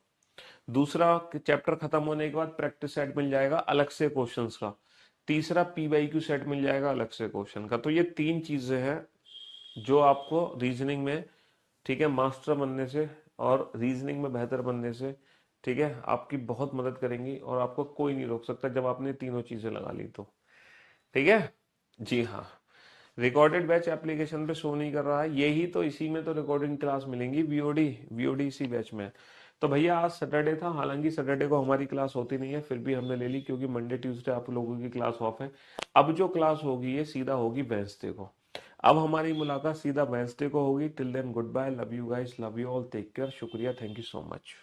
दूसरा, चैप्टर खत्म होने के बाद प्रैक्टिस सेट मिल जाएगा अलग से क्वेश्चंस का। तीसरा, पीवाईक्यू सेट मिल जाएगा अलग से क्वेश्चन का। तो ये तीन चीजें हैं जो आपको रीजनिंग में, ठीक है, मास्टर बनने से और रीजनिंग में बेहतर बनने से, ठीक है, आपकी बहुत मदद करेंगी, और आपको कोई नहीं रोक सकता जब आपने तीनों चीजें लगा ली तो। ठीक है। जी हाँ। रिकॉर्डेड बैच एप्लीकेशन पे शो नहीं कर रहा है, यही तो, इसी में तो रिकॉर्डिंग क्लास मिलेंगी, वीओडी, वीओडी इसी बैच में है। तो भैया आज सैटरडे था, हालांकि सैटरडे को हमारी क्लास होती नहीं है, फिर भी हमने ले ली क्योंकि मंडे ट्यूसडे आप लोगों की क्लास ऑफ है। अब जो क्लास होगी ये सीधा होगी वेंसडे को। अब हमारी मुलाकात सीधा वेंसडे को होगी। Till then good bye, love you guys, love you all, take care, शुक्रिया, थैंक यू सो मच।